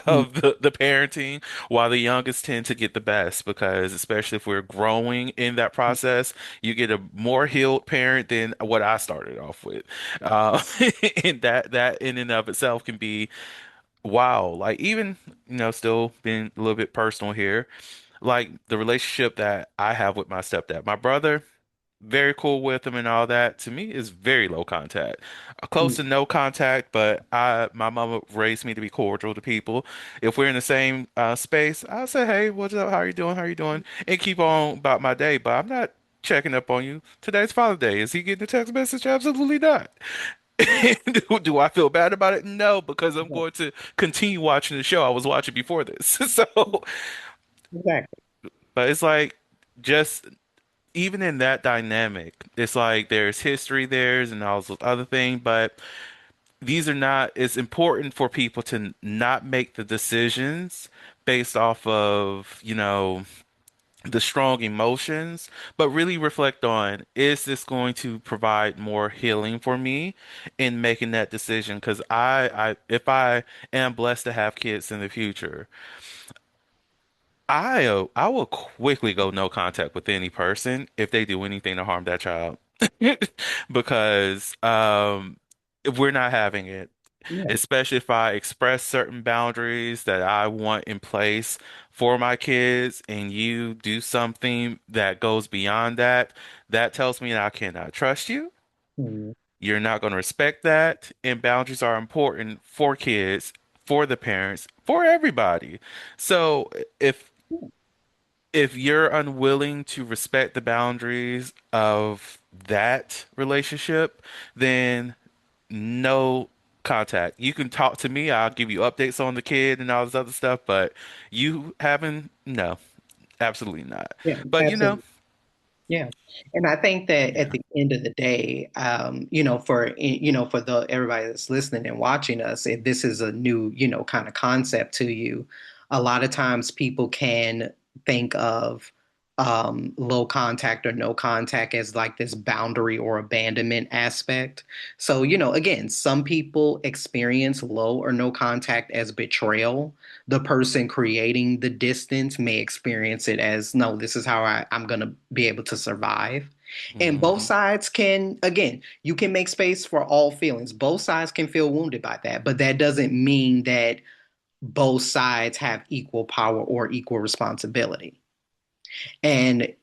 of the parenting, while the youngest tend to get the best because, especially if we're growing in that process, you get a more healed parent than what I started off with. Uh, and that in and of itself can be wow. Like even, still being a little bit personal here, like the relationship that I have with my stepdad, my brother very cool with him and all that. To me, is very low contact, close to no contact. But my mama raised me to be cordial to people. If we're in the same space, I'll say, "Hey, what's up? How are you doing? How are you doing?" and keep on about my day. But I'm not checking up on you. Today's Father's Day. Is he getting a text message? Absolutely not. Do I feel bad about it? No, because I'm going to continue watching the show I was watching before this. So, Exactly. but it's like just even in that dynamic, it's like there's history there's and all those other things, but these are not, it's important for people to not make the decisions based off of, the strong emotions, but really reflect on, is this going to provide more healing for me in making that decision? Because if I am blessed to have kids in the future, I will quickly go no contact with any person if they do anything to harm that child. Because if we're not having it, Yeah. especially if I express certain boundaries that I want in place for my kids and you do something that goes beyond that, that tells me that I cannot trust you. Mhm. You're not going to respect that, and boundaries are important for kids, for the parents, for everybody. So if if you're unwilling to respect the boundaries of that relationship, then no contact. You can talk to me, I'll give you updates on the kid and all this other stuff, but you haven't, no, absolutely not. Yeah, But absolutely. Yeah. And I think that at yeah. the end of the day, for the everybody that's listening and watching us, if this is a new, kind of concept to you, a lot of times people can think of low contact or no contact as like this boundary or abandonment aspect. So, again, some people experience low or no contact as betrayal. The person creating the distance may experience it as, no, this is how I'm going to be able to survive. And both Hmm. sides can, again, you can make space for all feelings. Both sides can feel wounded by that, but that doesn't mean that both sides have equal power or equal responsibility. And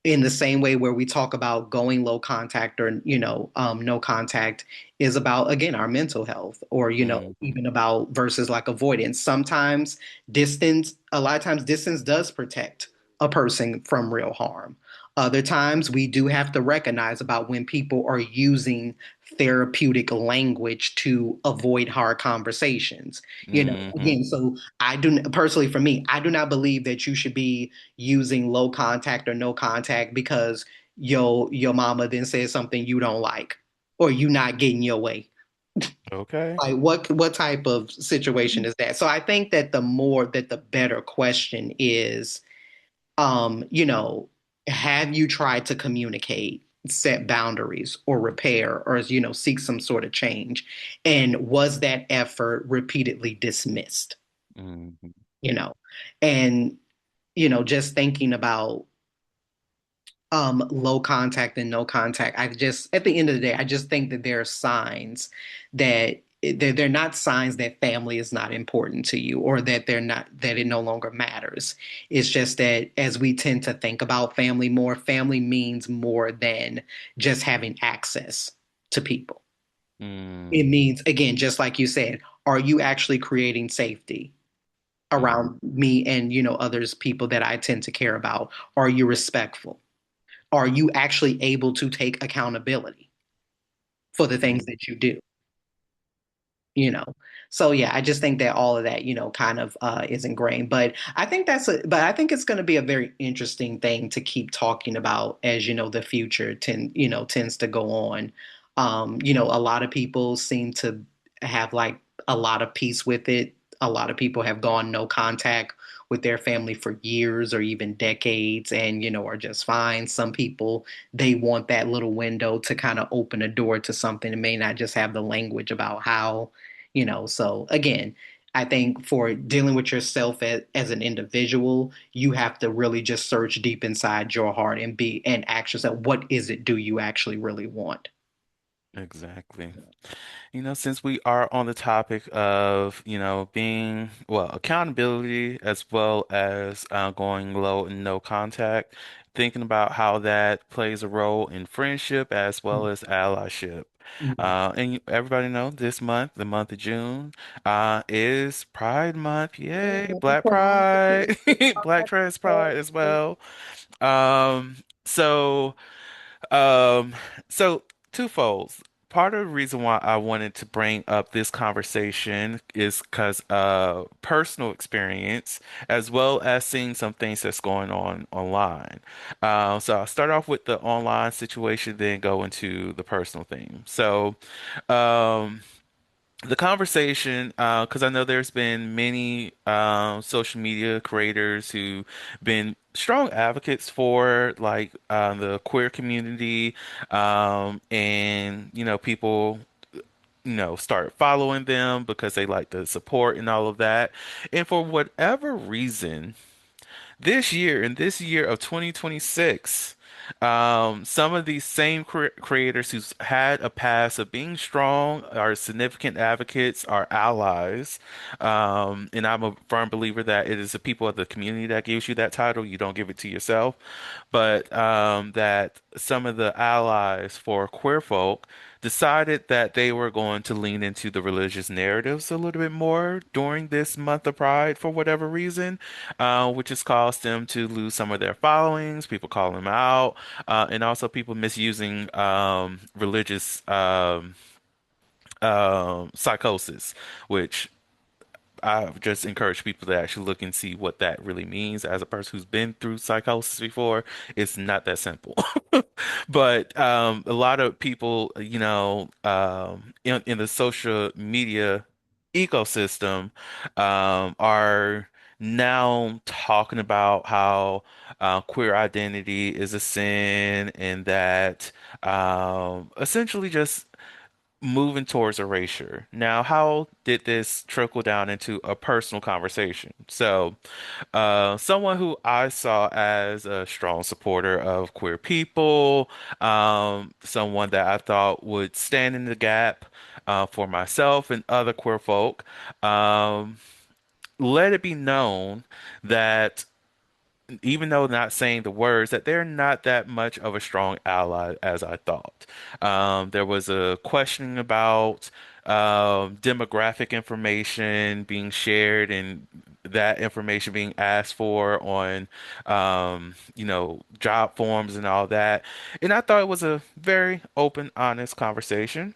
in the same way where we talk about going low contact or no contact is about, again, our mental health, or Hmm. even about versus like avoidance. Sometimes a lot of times distance does protect a person from real harm. Other times we do have to recognize about when people are using therapeutic language to avoid hard conversations. Hmm. Again, so I do personally, for me, I do not believe that you should be using low contact or no contact because your mama then says something you don't like, or you not getting your way. Okay. Like what type of situation is that? So I think that the better question is, have you tried to communicate, set boundaries, or repair, or seek some sort of change? And was that effort repeatedly dismissed? Hmm. You know, and just thinking about low contact and no contact, I just, at the end of the day, I just think that there are signs that they're not signs that family is not important to you, or that they're not, that it no longer matters. It's just that as we tend to think about family more, family means more than just having access to people. It Hmm. means, again, just like you said, are you actually creating safety around me and others, people that I tend to care about? Are you respectful? Are you actually able to take accountability for the things Hmm. that you do? you know so yeah, I just think that all of that kind of is ingrained. But I think it's going to be a very interesting thing to keep talking about as the future tends to go on. A lot of people seem to have like a lot of peace with it. A lot of people have gone no contact with their family for years or even decades, and are just fine. Some people, they want that little window to kind of open a door to something and may not just have the language about how. So again, I think for dealing with yourself as an individual, you have to really just search deep inside your heart and ask yourself, what is it do you actually really want? Exactly. Since we are on the topic of, being, well, accountability as well as going low and no contact, thinking about how that plays a role in friendship as well as allyship. Mhm. Everybody know this month, the month of June, is Pride Month. Yay, Yeah, Black Pride. Black Trans Pride as well. Um, so. Um, so twofolds. Part of the reason why I wanted to bring up this conversation is because personal experience, as well as seeing some things that's going on online. So I'll start off with the online situation, then go into the personal thing. So, um, the conversation, because I know there's been many social media creators who been strong advocates for like the queer community, and people start following them because they like the support and all of that. And for whatever reason, in this year of 2026, some of these same creators who's had a past of being strong are significant advocates, are allies. And I'm a firm believer that it is the people of the community that gives you that title. You don't give it to yourself. But that some of the allies for queer folk decided that they were going to lean into the religious narratives a little bit more during this month of Pride for whatever reason, which has caused them to lose some of their followings. People call them out, and also people misusing religious psychosis, which I just encourage people to actually look and see what that really means. As a person who's been through psychosis before, it's not that simple. But a lot of people, in the social media ecosystem, are now talking about how queer identity is a sin and that essentially just moving towards erasure. Now, how did this trickle down into a personal conversation? So, someone who I saw as a strong supporter of queer people, someone that I thought would stand in the gap for myself and other queer folk, um, let it be known that even though not saying the words, that they're not that much of a strong ally as I thought. There was a questioning about demographic information being shared and that information being asked for on, job forms and all that. And I thought it was a very open, honest conversation.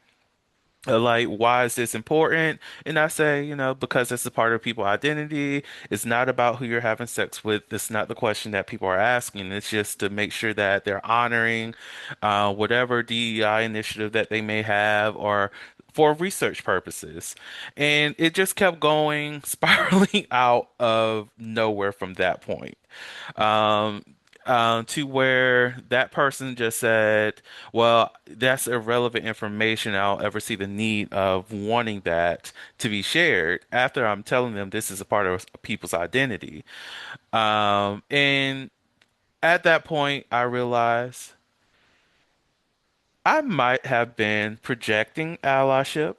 Like, why is this important? And I say, because it's a part of people's identity. It's not about who you're having sex with. It's not the question that people are asking. It's just to make sure that they're honoring whatever DEI initiative that they may have or for research purposes. And it just kept going, spiraling out of nowhere from that point um, to where that person just said, well, that's irrelevant information. I don't ever see the need of wanting that to be shared after I'm telling them this is a part of people's identity. And at that point, I realized I might have been projecting allyship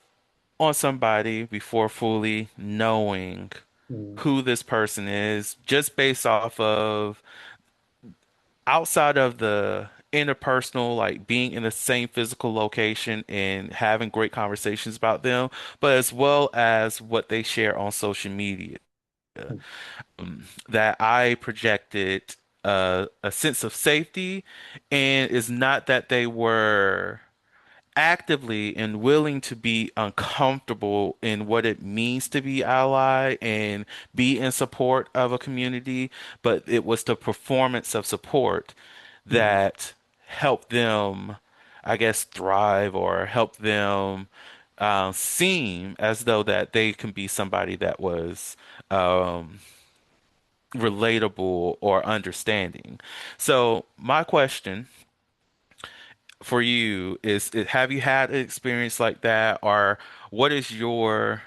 on somebody before fully knowing Mm, who this person is, just based off of outside of the interpersonal, like being in the same physical location and having great conversations about them, but as well as what they share on social media, mm, that I projected a sense of safety, and it's not that they were actively and willing to be uncomfortable in what it means to be ally and be in support of a community, but it was the performance of support mm, that helped them, I guess, thrive or help them seem as though that they can be somebody that was um, relatable or understanding. So my question for you is, have you had an experience like that, or what is your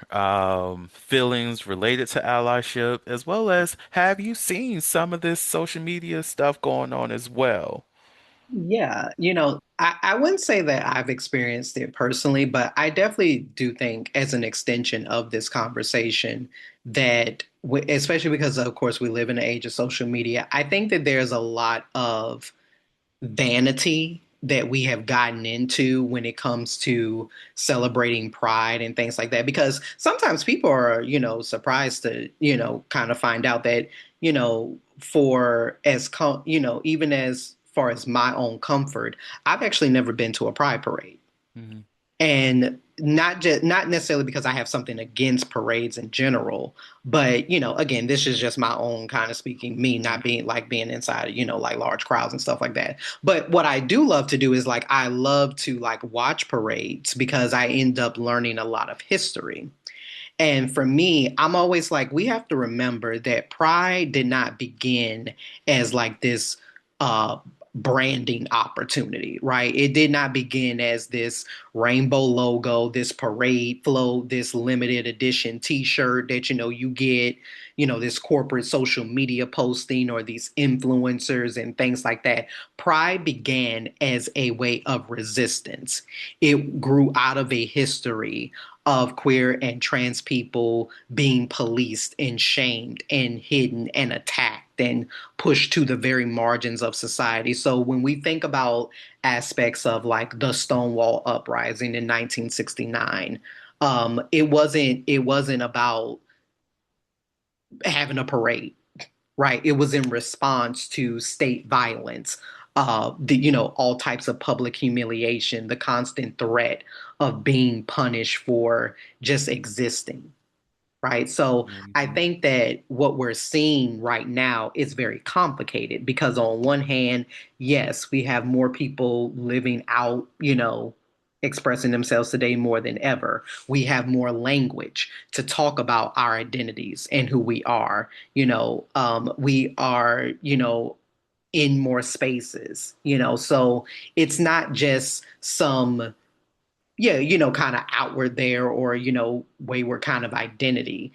feelings related to allyship, as well as have you seen some of this social media stuff going on as well? Yeah, I wouldn't say that I've experienced it personally, but I definitely do think, as an extension of this conversation, that especially because, of course, we live in the age of social media, I think that there's a lot of vanity that we have gotten into when it comes to celebrating pride and things like that. Because sometimes people are, surprised to, kind of find out that, even as far as my own comfort, I've actually never been to a pride parade. Mhm. And not necessarily because I have something against parades in general, but again, this is just my own kind of speaking, me not being inside, like large crowds and stuff like that. But what I do love to do is like I love to like watch parades because I end up learning a lot of history. And for me, I'm always like, we have to remember that Pride did not begin as like this uh, branding opportunity, right? It did not begin as this rainbow logo, this parade float, this limited edition T-shirt that you get, this corporate social media posting or these influencers and things like that. Pride began as a way of resistance. It grew out of a history of queer and trans people being policed and shamed and hidden and attacked and pushed to the very margins of society. So when we think about aspects of like the Stonewall Uprising in 1969, it wasn't about having a parade, right? It was in response to state violence, all types of public humiliation, the constant threat of being punished for just existing, right? So I Mhm. think that what we're seeing right now is very complicated because on one hand, yes, we have more people living out, expressing themselves today more than ever. We have more language to talk about our identities and who we are. We are, in more spaces, so it's not just some yeah, kind of outward there or, wayward kind of identity.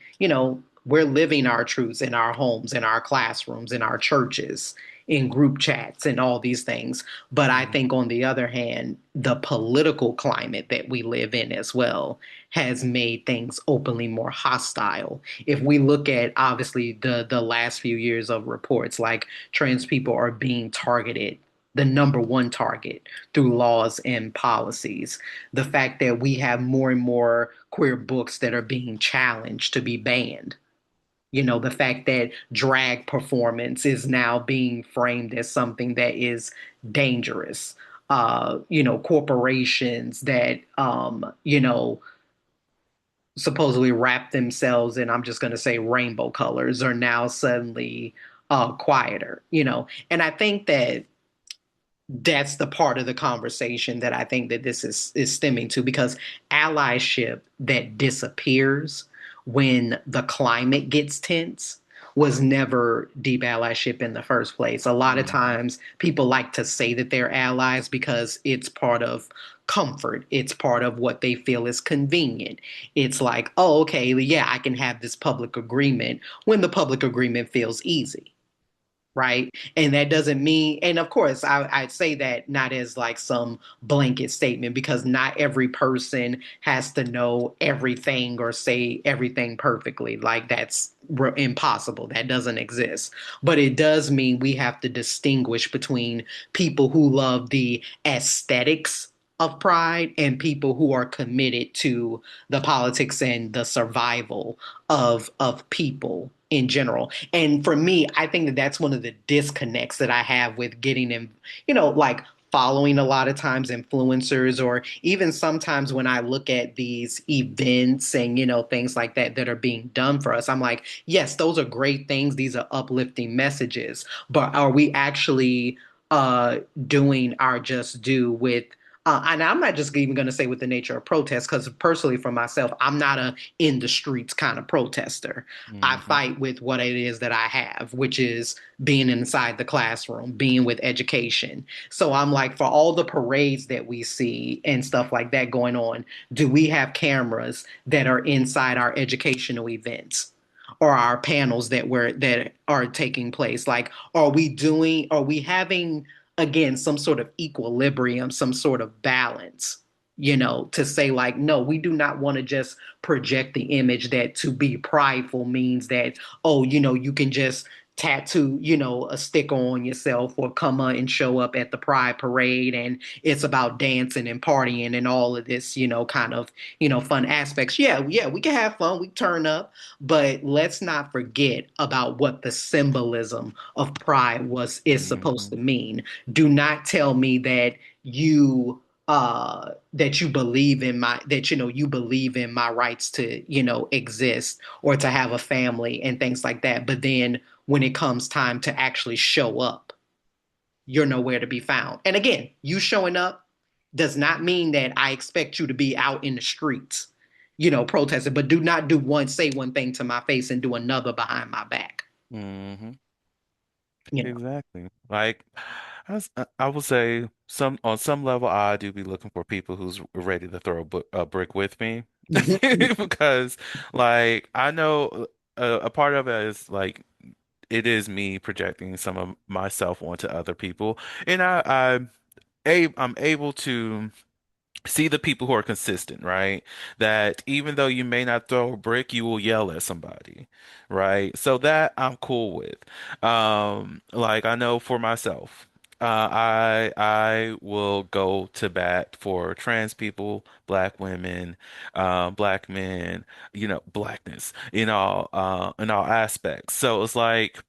We're living our truths in our homes, in our classrooms, in our churches, in group chats, and all these things. But I Mhm. think, on the other hand, the political climate that we live in as well has made things openly more hostile. If we look at obviously the last few years of reports, like trans people are being targeted, the number one target through laws and policies, the fact that we have more and more queer books that are being challenged to be banned. The fact that drag performance is now being framed as something that is dangerous. Corporations that, supposedly wrap themselves in, I'm just going to say rainbow colors, are now suddenly quieter, And I think that that's the part of the conversation that I think that this is stemming to, because allyship that disappears when the climate gets tense was never deep allyship in the first place. A lot of Mhm. times people like to say that they're allies because it's part of comfort. It's part of what they feel is convenient. It's like, oh, okay, yeah, I can have this public agreement when the public agreement feels easy, right? And that doesn't mean, and of course, I'd say that not as like some blanket statement, because not every person has to know everything or say everything perfectly. Like that's impossible. That doesn't exist. But it does mean we have to distinguish between people who love the aesthetics of pride and people who are committed to the politics and the survival of people in general. And for me, I think that that's one of the disconnects that I have with getting in, like following a lot of times influencers, or even sometimes when I look at these events and, things like that that are being done for us, I'm like, yes, those are great things. These are uplifting messages, but are we actually uh, doing our just due with and I'm not just even going to say with the nature of protest, because personally for myself, I'm not a in the streets kind of protester. I Mhm. fight with what it is that I have, which is being inside the classroom, being with education. So I'm like, for all the parades that we see and stuff like that going on, do we have cameras that are inside our educational events? Or our panels that are taking place? Like, are we having, again, some sort of equilibrium, some sort of balance, to say like, no, we do not want to just project the image that to be prideful means that, oh, you can just tattoo, a sticker on yourself or come and show up at the pride parade and it's about dancing and partying and all of this, kind of, fun aspects. Yeah, yeah, we can have fun, we turn up, but let's not forget about what the symbolism of pride is supposed to Mhm. mean. Do not tell me that you that you believe in my that you believe in my rights to exist or to have a family and things like that, but then when it comes time to actually show up, you're nowhere to be found. And again, you showing up does not mean that I expect you to be out in the streets, protesting, but do not say one thing to my face and do another behind my back. Hmm. you know Exactly. Like I would say some on some level I do be looking for people who's ready to throw a brick with me because like I know a part of it is like it is me projecting some of myself onto other people and I'm able to see the people who are consistent, right? That even though you may not throw a brick, you will yell at somebody, right? So that I'm cool with. Like I know for myself, I will go to bat for trans people, black women, black men, blackness in all aspects. So it's like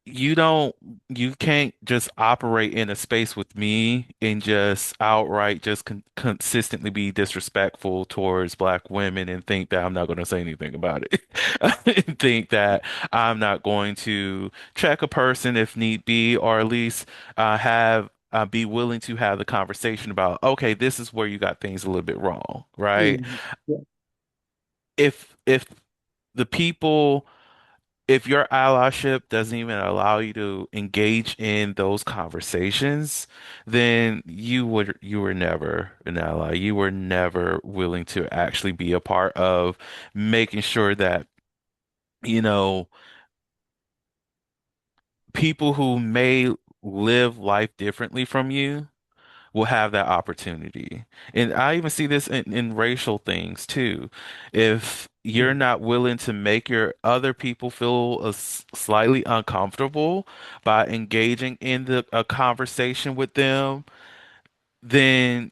you don't you can't just operate in a space with me and just outright just consistently be disrespectful towards black women and think that I'm not going to say anything about it. And think that I'm not going to check a person if need be, or at least have be willing to have the conversation about, okay, this is where you got things a little bit wrong, right? Mhm. If the people if your allyship doesn't even allow you to engage in those conversations, then you were never an ally. You were never willing to actually be a part of making sure that, you know, people who may live life differently from you will have that opportunity. And I even see this in racial things too. If you're not willing to make your other people feel slightly uncomfortable by engaging in a conversation with them, then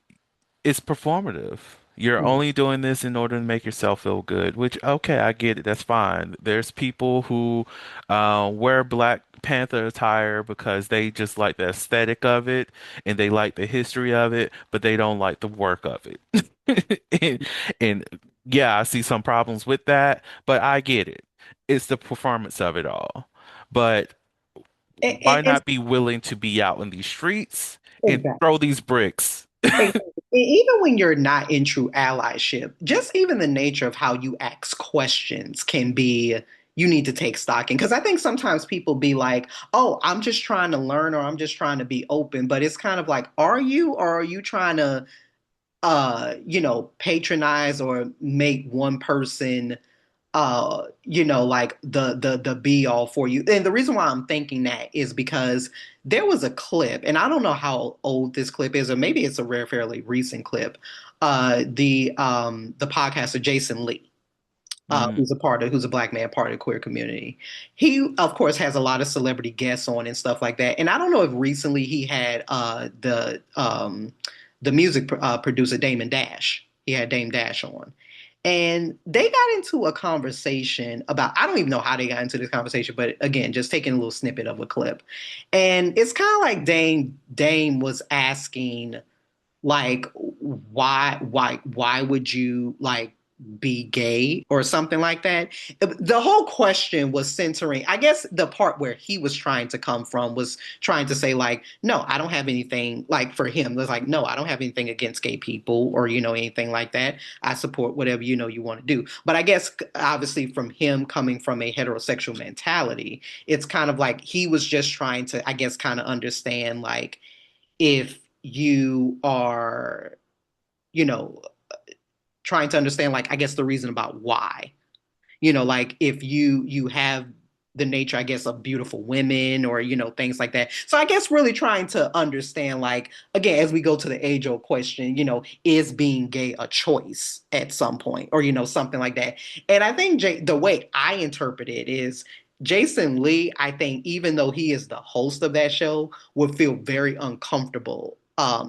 it's performative. You're only doing this in order to make yourself feel good, which, okay, I get it. That's fine. There's people who wear Black Panther attire because they just like the aesthetic of it and they like the history of it, but they don't like the work of it. And, and yeah, I see some problems with that, but I get it. It's the performance of it all. But why And not be willing to be out in these streets and exactly. throw these bricks? Exactly. Even when you're not in true allyship, just even the nature of how you ask questions can be, you need to take stock in. Because I think sometimes people be like, oh, I'm just trying to learn or I'm just trying to be open. But it's kind of like, are you or are you trying to, patronize or make one person like the be all for you. And the reason why I'm thinking that is because there was a clip, and I don't know how old this clip is, or maybe it's a fairly recent clip. The podcaster Jason Lee, Mm, who's a black man, part of the queer community. He, of course, has a lot of celebrity guests on and stuff like that. And I don't know if recently he had the music producer Damon Dash. He had Dame Dash on. And they got into a conversation about, I don't even know how they got into this conversation, but again, just taking a little snippet of a clip. And it's kind of like Dame was asking, like, why would you like be gay or something like that. The whole question was centering, I guess the part where he was trying to come from was trying to say like, no, I don't have anything, like for him, it was like, no, I don't have anything against gay people or anything like that. I support whatever you want to do. But I guess obviously from him coming from a heterosexual mentality, it's kind of like he was just trying to, I guess, kind of understand like if you are, you know, trying to understand like I guess the reason about why. Like if you have the nature, I guess, of beautiful women or things like that. So I guess really trying to understand, like, again, as we go to the age-old question, is being gay a choice at some point, or something like that. And I think the way I interpret it is Jason Lee, I think, even though he is the host of that show, would feel very uncomfortable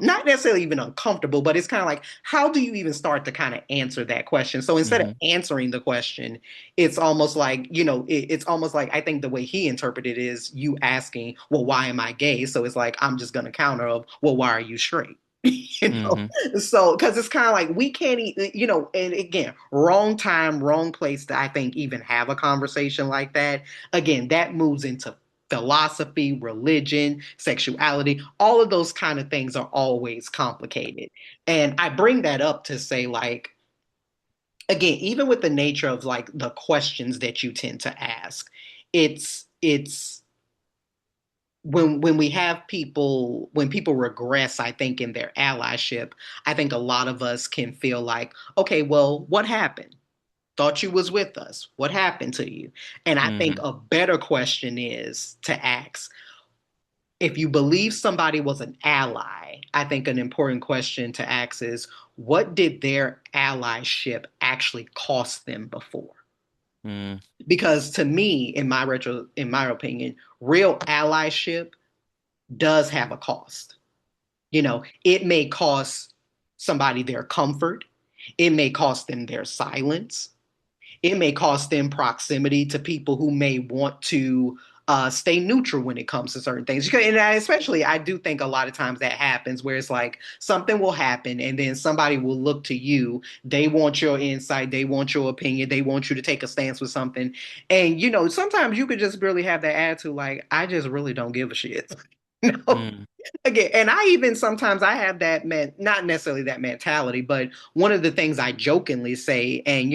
not necessarily even uncomfortable, but it's kind of like, how do you even start to kind of answer that question? So instead of Hmm. answering the question, it's almost like, it's almost like, I think the way he interpreted it is you asking, well, why am I gay? So it's like, I'm just going to counter of, well, why are you straight? Hmm. So because it's kind of like we can't and again, wrong time, wrong place to, I think, even have a conversation like that. Again, that moves into philosophy, religion, sexuality. All of those kind of things are always complicated. And I bring that up to say, like, again, even with the nature of like the questions that you tend to ask, it's when we have people, when people regress, I think, in their allyship, I think a lot of us can feel like, okay, well, what happened? Thought you was with us. What happened to you? And I think Hmm. a better question is to ask, if you believe somebody was an ally, I think an important question to ask is, what did their allyship actually cost them before? Hmm. Because to me, in my opinion, real allyship does have a cost. It may cost somebody their comfort. It may cost them their silence. It may cost them proximity to people who may want to stay neutral when it comes to certain things. And especially, I do think a lot of times that happens where it's like something will happen and then somebody will look to you. They want your insight. They want your opinion. They want you to take a stance with something. And, sometimes you could just really have that attitude like, I just really don't give a shit. No. Hmm. Again, and I even sometimes I have that not necessarily that mentality, but one of the things I jokingly say, and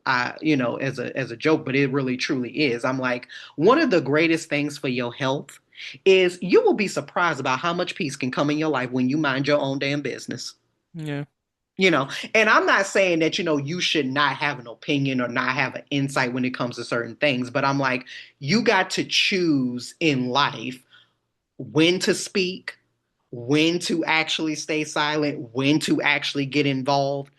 as a joke, but it really truly is, I'm like, one of the greatest things for your health is you will be surprised about how much peace can come in your life when you mind your own damn business. Yeah. You know, and I'm not saying that, you should not have an opinion or not have an insight when it comes to certain things, but I'm like, you got to choose in life when to speak, when to actually stay silent, when to actually get involved,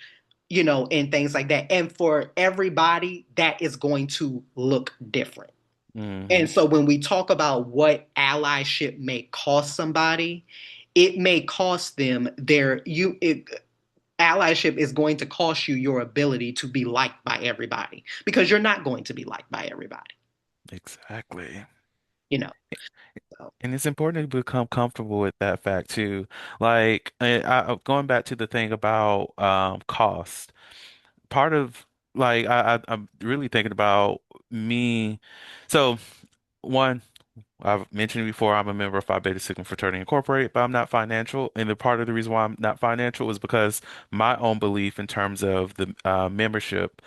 and things like that. And for everybody, that is going to look different. Hmm. And so when we talk about what allyship may cost somebody, it may cost them allyship is going to cost you your ability to be liked by everybody because you're not going to be liked by everybody, Exactly. you know. So, And it's important to become comfortable with that fact too. Like, going back to the thing about cost. Part of like I'm really thinking about me. So one, I've mentioned it before, I'm a member of Phi Beta Sigma Fraternity Incorporated, but I'm not financial. And the part of the reason why I'm not financial is because my own belief in terms of the membership,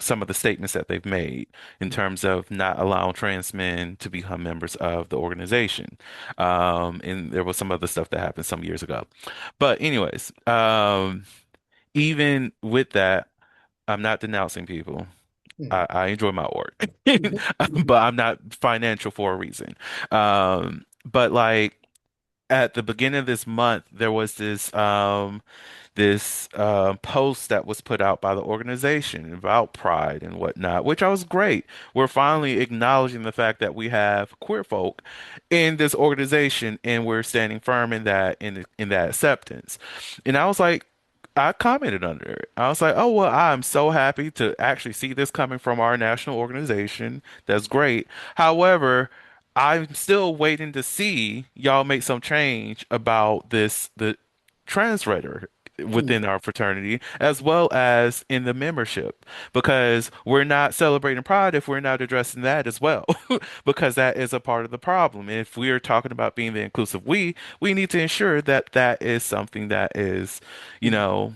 some of the statements that they've made in terms of not allowing trans men to become members of the organization. And there was some other stuff that happened some years ago. But anyways, even with that, I'm not denouncing people. mm, I enjoy my work, mhm, but I'm not financial for a reason. But like at the beginning of this month, there was this post that was put out by the organization about pride and whatnot, which I was great. We're finally acknowledging the fact that we have queer folk in this organization, and we're standing firm in that acceptance. And I was like, I commented under it. I was like, oh, well, I'm so happy to actually see this coming from our national organization. That's great. However, I'm still waiting to see y'all make some change about the trans rhetoric mm, within our fraternity as well as in the membership because we're not celebrating pride if we're not addressing that as well because that is a part of the problem. If we are talking about being the inclusive we need to ensure that that is something that is, you mm, know,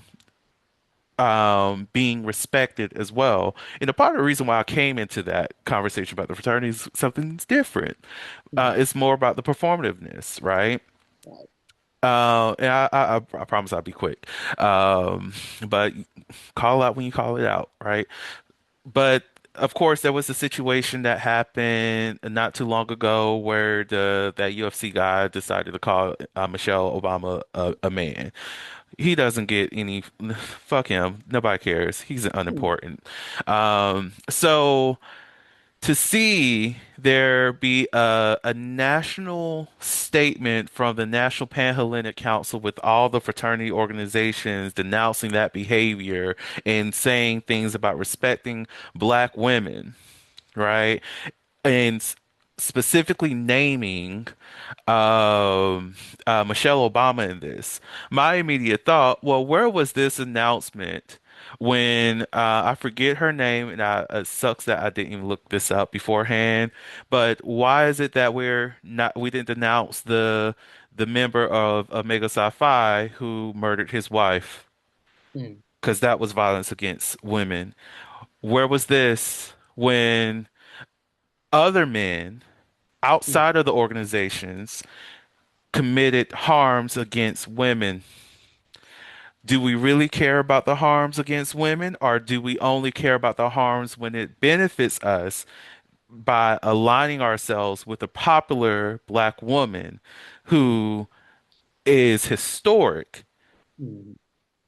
being respected as well. And a part of the reason why I came into that conversation about the fraternity is something's different. mm, It's more about the performativeness, right? right, And I promise I'll be quick. But call out when you call it out, right? But of course, there was a situation that happened not too long ago where the that UFC guy decided to call Michelle Obama a man. He doesn't get any, fuck him. Nobody cares. He's mm, unimportant. So. to see there be a national statement from the National Panhellenic Council with all the fraternity organizations denouncing that behavior and saying things about respecting black women, right? And specifically naming Michelle Obama in this. My immediate thought, well, where was this announcement when I forget her name, and it sucks that I didn't even look this up beforehand. But why is it that we didn't announce the member of Omega Psi Phi who murdered his wife? Mm, Because that was violence against women. Where was this when other men mm, outside of the organizations committed harms against women? Do we really care about the harms against women, or do we only care about the harms when it benefits us by aligning ourselves with a popular black woman mm, who is historic mm,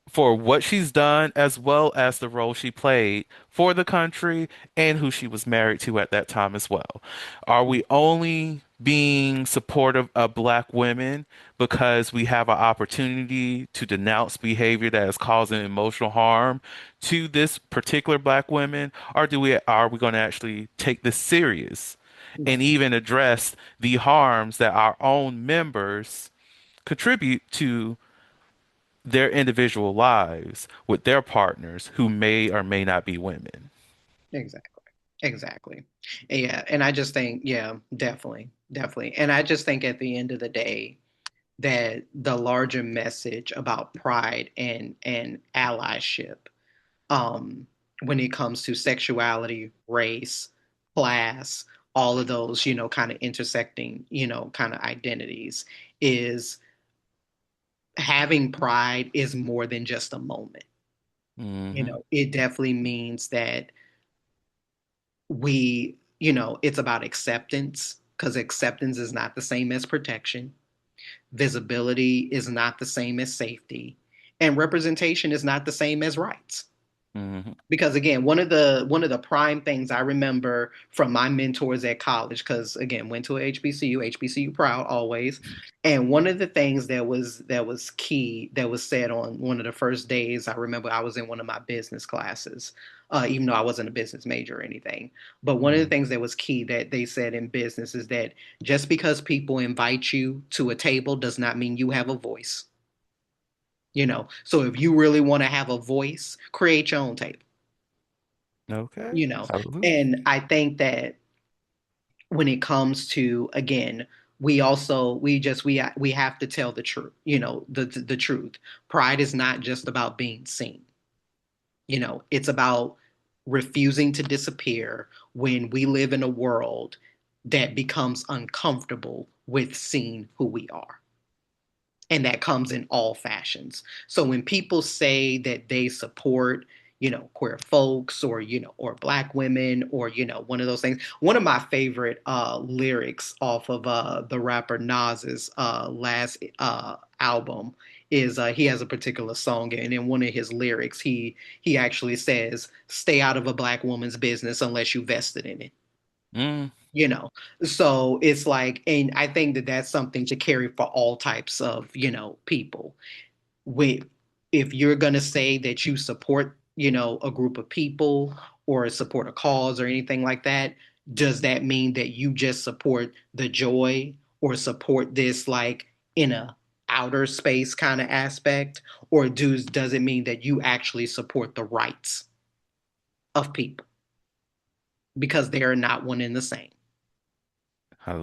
for what she's done as well as the role she played for the country and who she was married to at that time as well? Are mm. we only being supportive of black women because we have an opportunity to denounce behavior that is causing emotional harm to this particular black woman, or are we going to actually take this serious and even address the harms that our own members contribute to their individual lives with their partners who may or may not be women? Exactly. Exactly. Yeah. And I just think, yeah, definitely. Definitely. And I just think at the end of the day, that the larger message about pride and allyship, um, when it comes to sexuality, race, class, all of those, kind of intersecting, kind of identities, is having pride is more than just a moment. Hmm. It definitely means that it's about acceptance, because acceptance is not the same as protection. Visibility is not the same as safety, and representation is not the same as rights. Hmm. Because again, one of the prime things I remember from my mentors at college, because again, went to a HBCU proud always. And one of the things that was key, that was said on one of the first days, I remember I was in one of my business classes, even though I wasn't a business major or anything. But one of the things that was key that they said in business is that just because people invite you to a table does not mean you have a voice. So if you really want to have a voice, create your own table. Okay. you know Absolutely. and I think that when it comes to, again, we have to tell the truth, the truth. Pride is not just about being seen. It's about refusing to disappear when we live in a world that becomes uncomfortable with seeing who we are, and that comes in all fashions. So when people say that they support, queer folks, or or black women, or one of those things. One of my favorite lyrics off of the rapper Nas's last album is, he has a particular song, and in one of his lyrics, he actually says, "Stay out of a black woman's business unless you vested in it." Mm. you know so it's like, and I think that that's something to carry for all types of, people. With If you're going to say that you support, a group of people, or support a cause or anything like that, does that mean that you just support the joy, or support this, like, in a outer space kind of aspect, or does it mean that you actually support the rights of people, because they are not one and the same?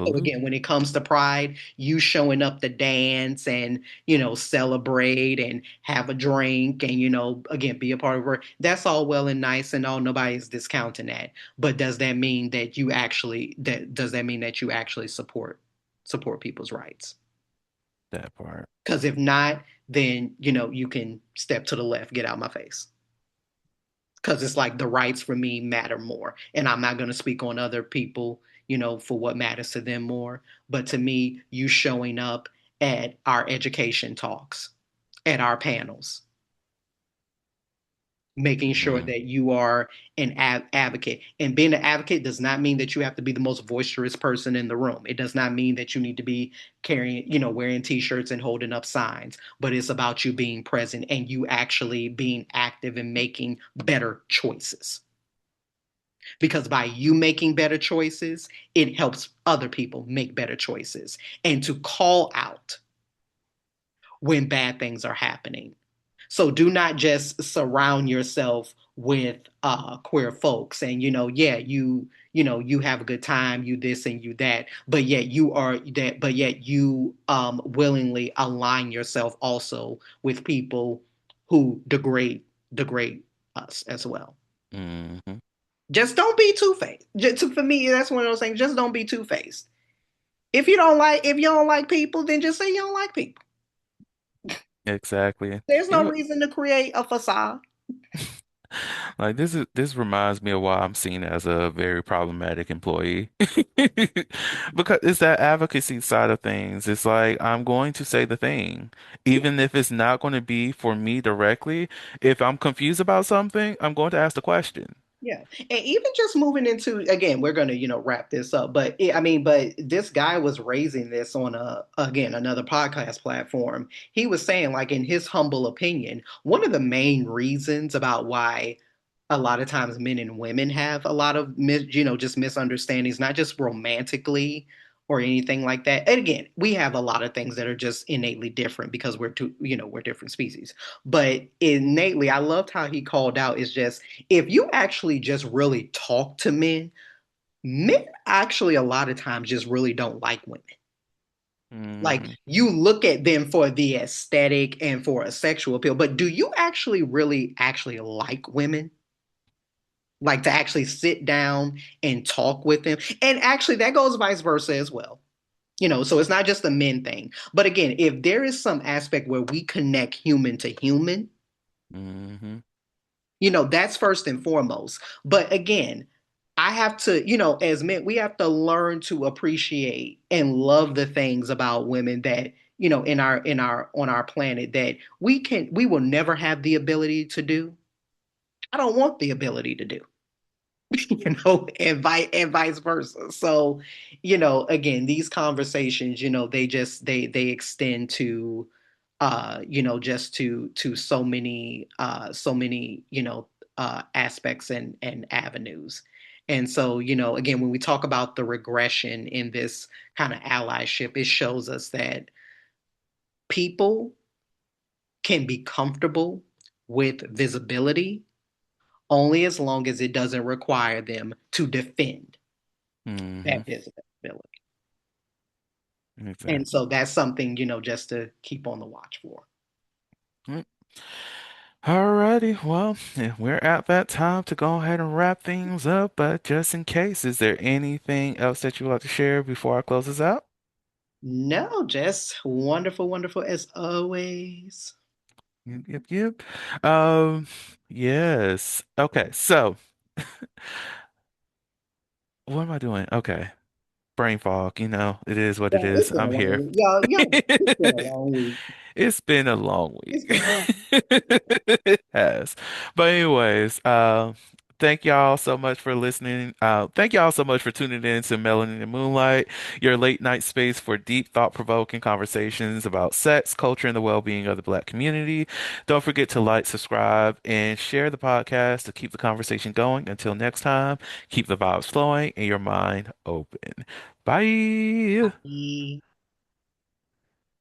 So again, Hallelujah. when it comes to pride, you showing up to dance and, celebrate and have a drink and, again, be a part of it. That's all well and nice and all. Nobody's discounting that. But does that mean that you actually support people's rights? That part. Because if not, then, you can step to the left, get out of my face. Because it's like the rights for me matter more. And I'm not going to speak on other people, for what matters to them more. But to me, you showing up at our education talks, at our panels, making sure Mm, that you are an advocate. And being an advocate does not mean that you have to be the most boisterous person in the room. It does not mean that you need to be carrying, wearing t-shirts and holding up signs, but it's about you being present and you actually being active and making better choices. Because by you making better choices, it helps other people make better choices and to call out when bad things are happening. So do not just surround yourself with queer folks and yeah, you have a good time, you this and you that, but yet you willingly align yourself also with people who degrade us as well. mhm. Just don't be two-faced. For me, that's one of those things. Just don't be two-faced. If you don't like people, then just say you don't like people. Exactly. There's You no know, reason to create a facade. like this reminds me of why I'm seen as a very problematic employee. Because it's that advocacy side of things. It's like I'm going to say the thing, Yeah, even if it's not going to be for me directly. If I'm confused about something, I'm going to ask the question. yeah. And even just moving into again, we're gonna, wrap this up. But but this guy was raising this on again another podcast platform. He was saying, like, in his humble opinion, one of the main reasons about why a lot of times men and women have a lot of just misunderstandings, not just romantically or anything like that. And again, we have a lot of things that are just innately different because we're different species. But innately, I loved how he called out is just if you actually just really talk to men, men actually a lot of times just really don't like women. Like Hmm. you look at them for the aesthetic and for a sexual appeal, but do you actually really actually like women? Like to actually sit down and talk with them. And actually, that goes vice versa as well. So it's not just a men thing. But again, if there is some aspect where we connect human to human, Hmm. that's first and foremost. But again, I have to, as men, we have to learn to appreciate and love the things about women that, in our on our planet that we will never have the ability to do. I don't want the ability to do. And vice versa. So, again, these conversations, they extend to, just to so many, aspects and avenues. And so, again, when we talk about the regression in this kind of allyship, it shows us that people can be comfortable with visibility only as long as it doesn't require them to defend Hmm. that visibility. And Exactly. so that's something, just to keep on the watch for. Mm. Alrighty, well, we're at that time to go ahead and wrap things up, but just in case, is there anything else that you would like to share before I close this out? No, just wonderful, wonderful as always. Yep, yep, yep. Um, yes. Okay, so what am I doing? Okay. Brain fog, it is what it Yeah, is. it's been a I'm long here. week. Y'all, it's been a long week. It's been a long It's week. been a long It has. But anyways, thank y'all so much for listening. Thank y'all so much for tuning in to Melanin and Moonlight, your late night space for deep, thought-provoking conversations about sex, culture, and the well-being of the Black community. Don't forget to like, subscribe, and share the podcast to keep the conversation going. Until next time, keep the vibes flowing and your mind open. Bye. week.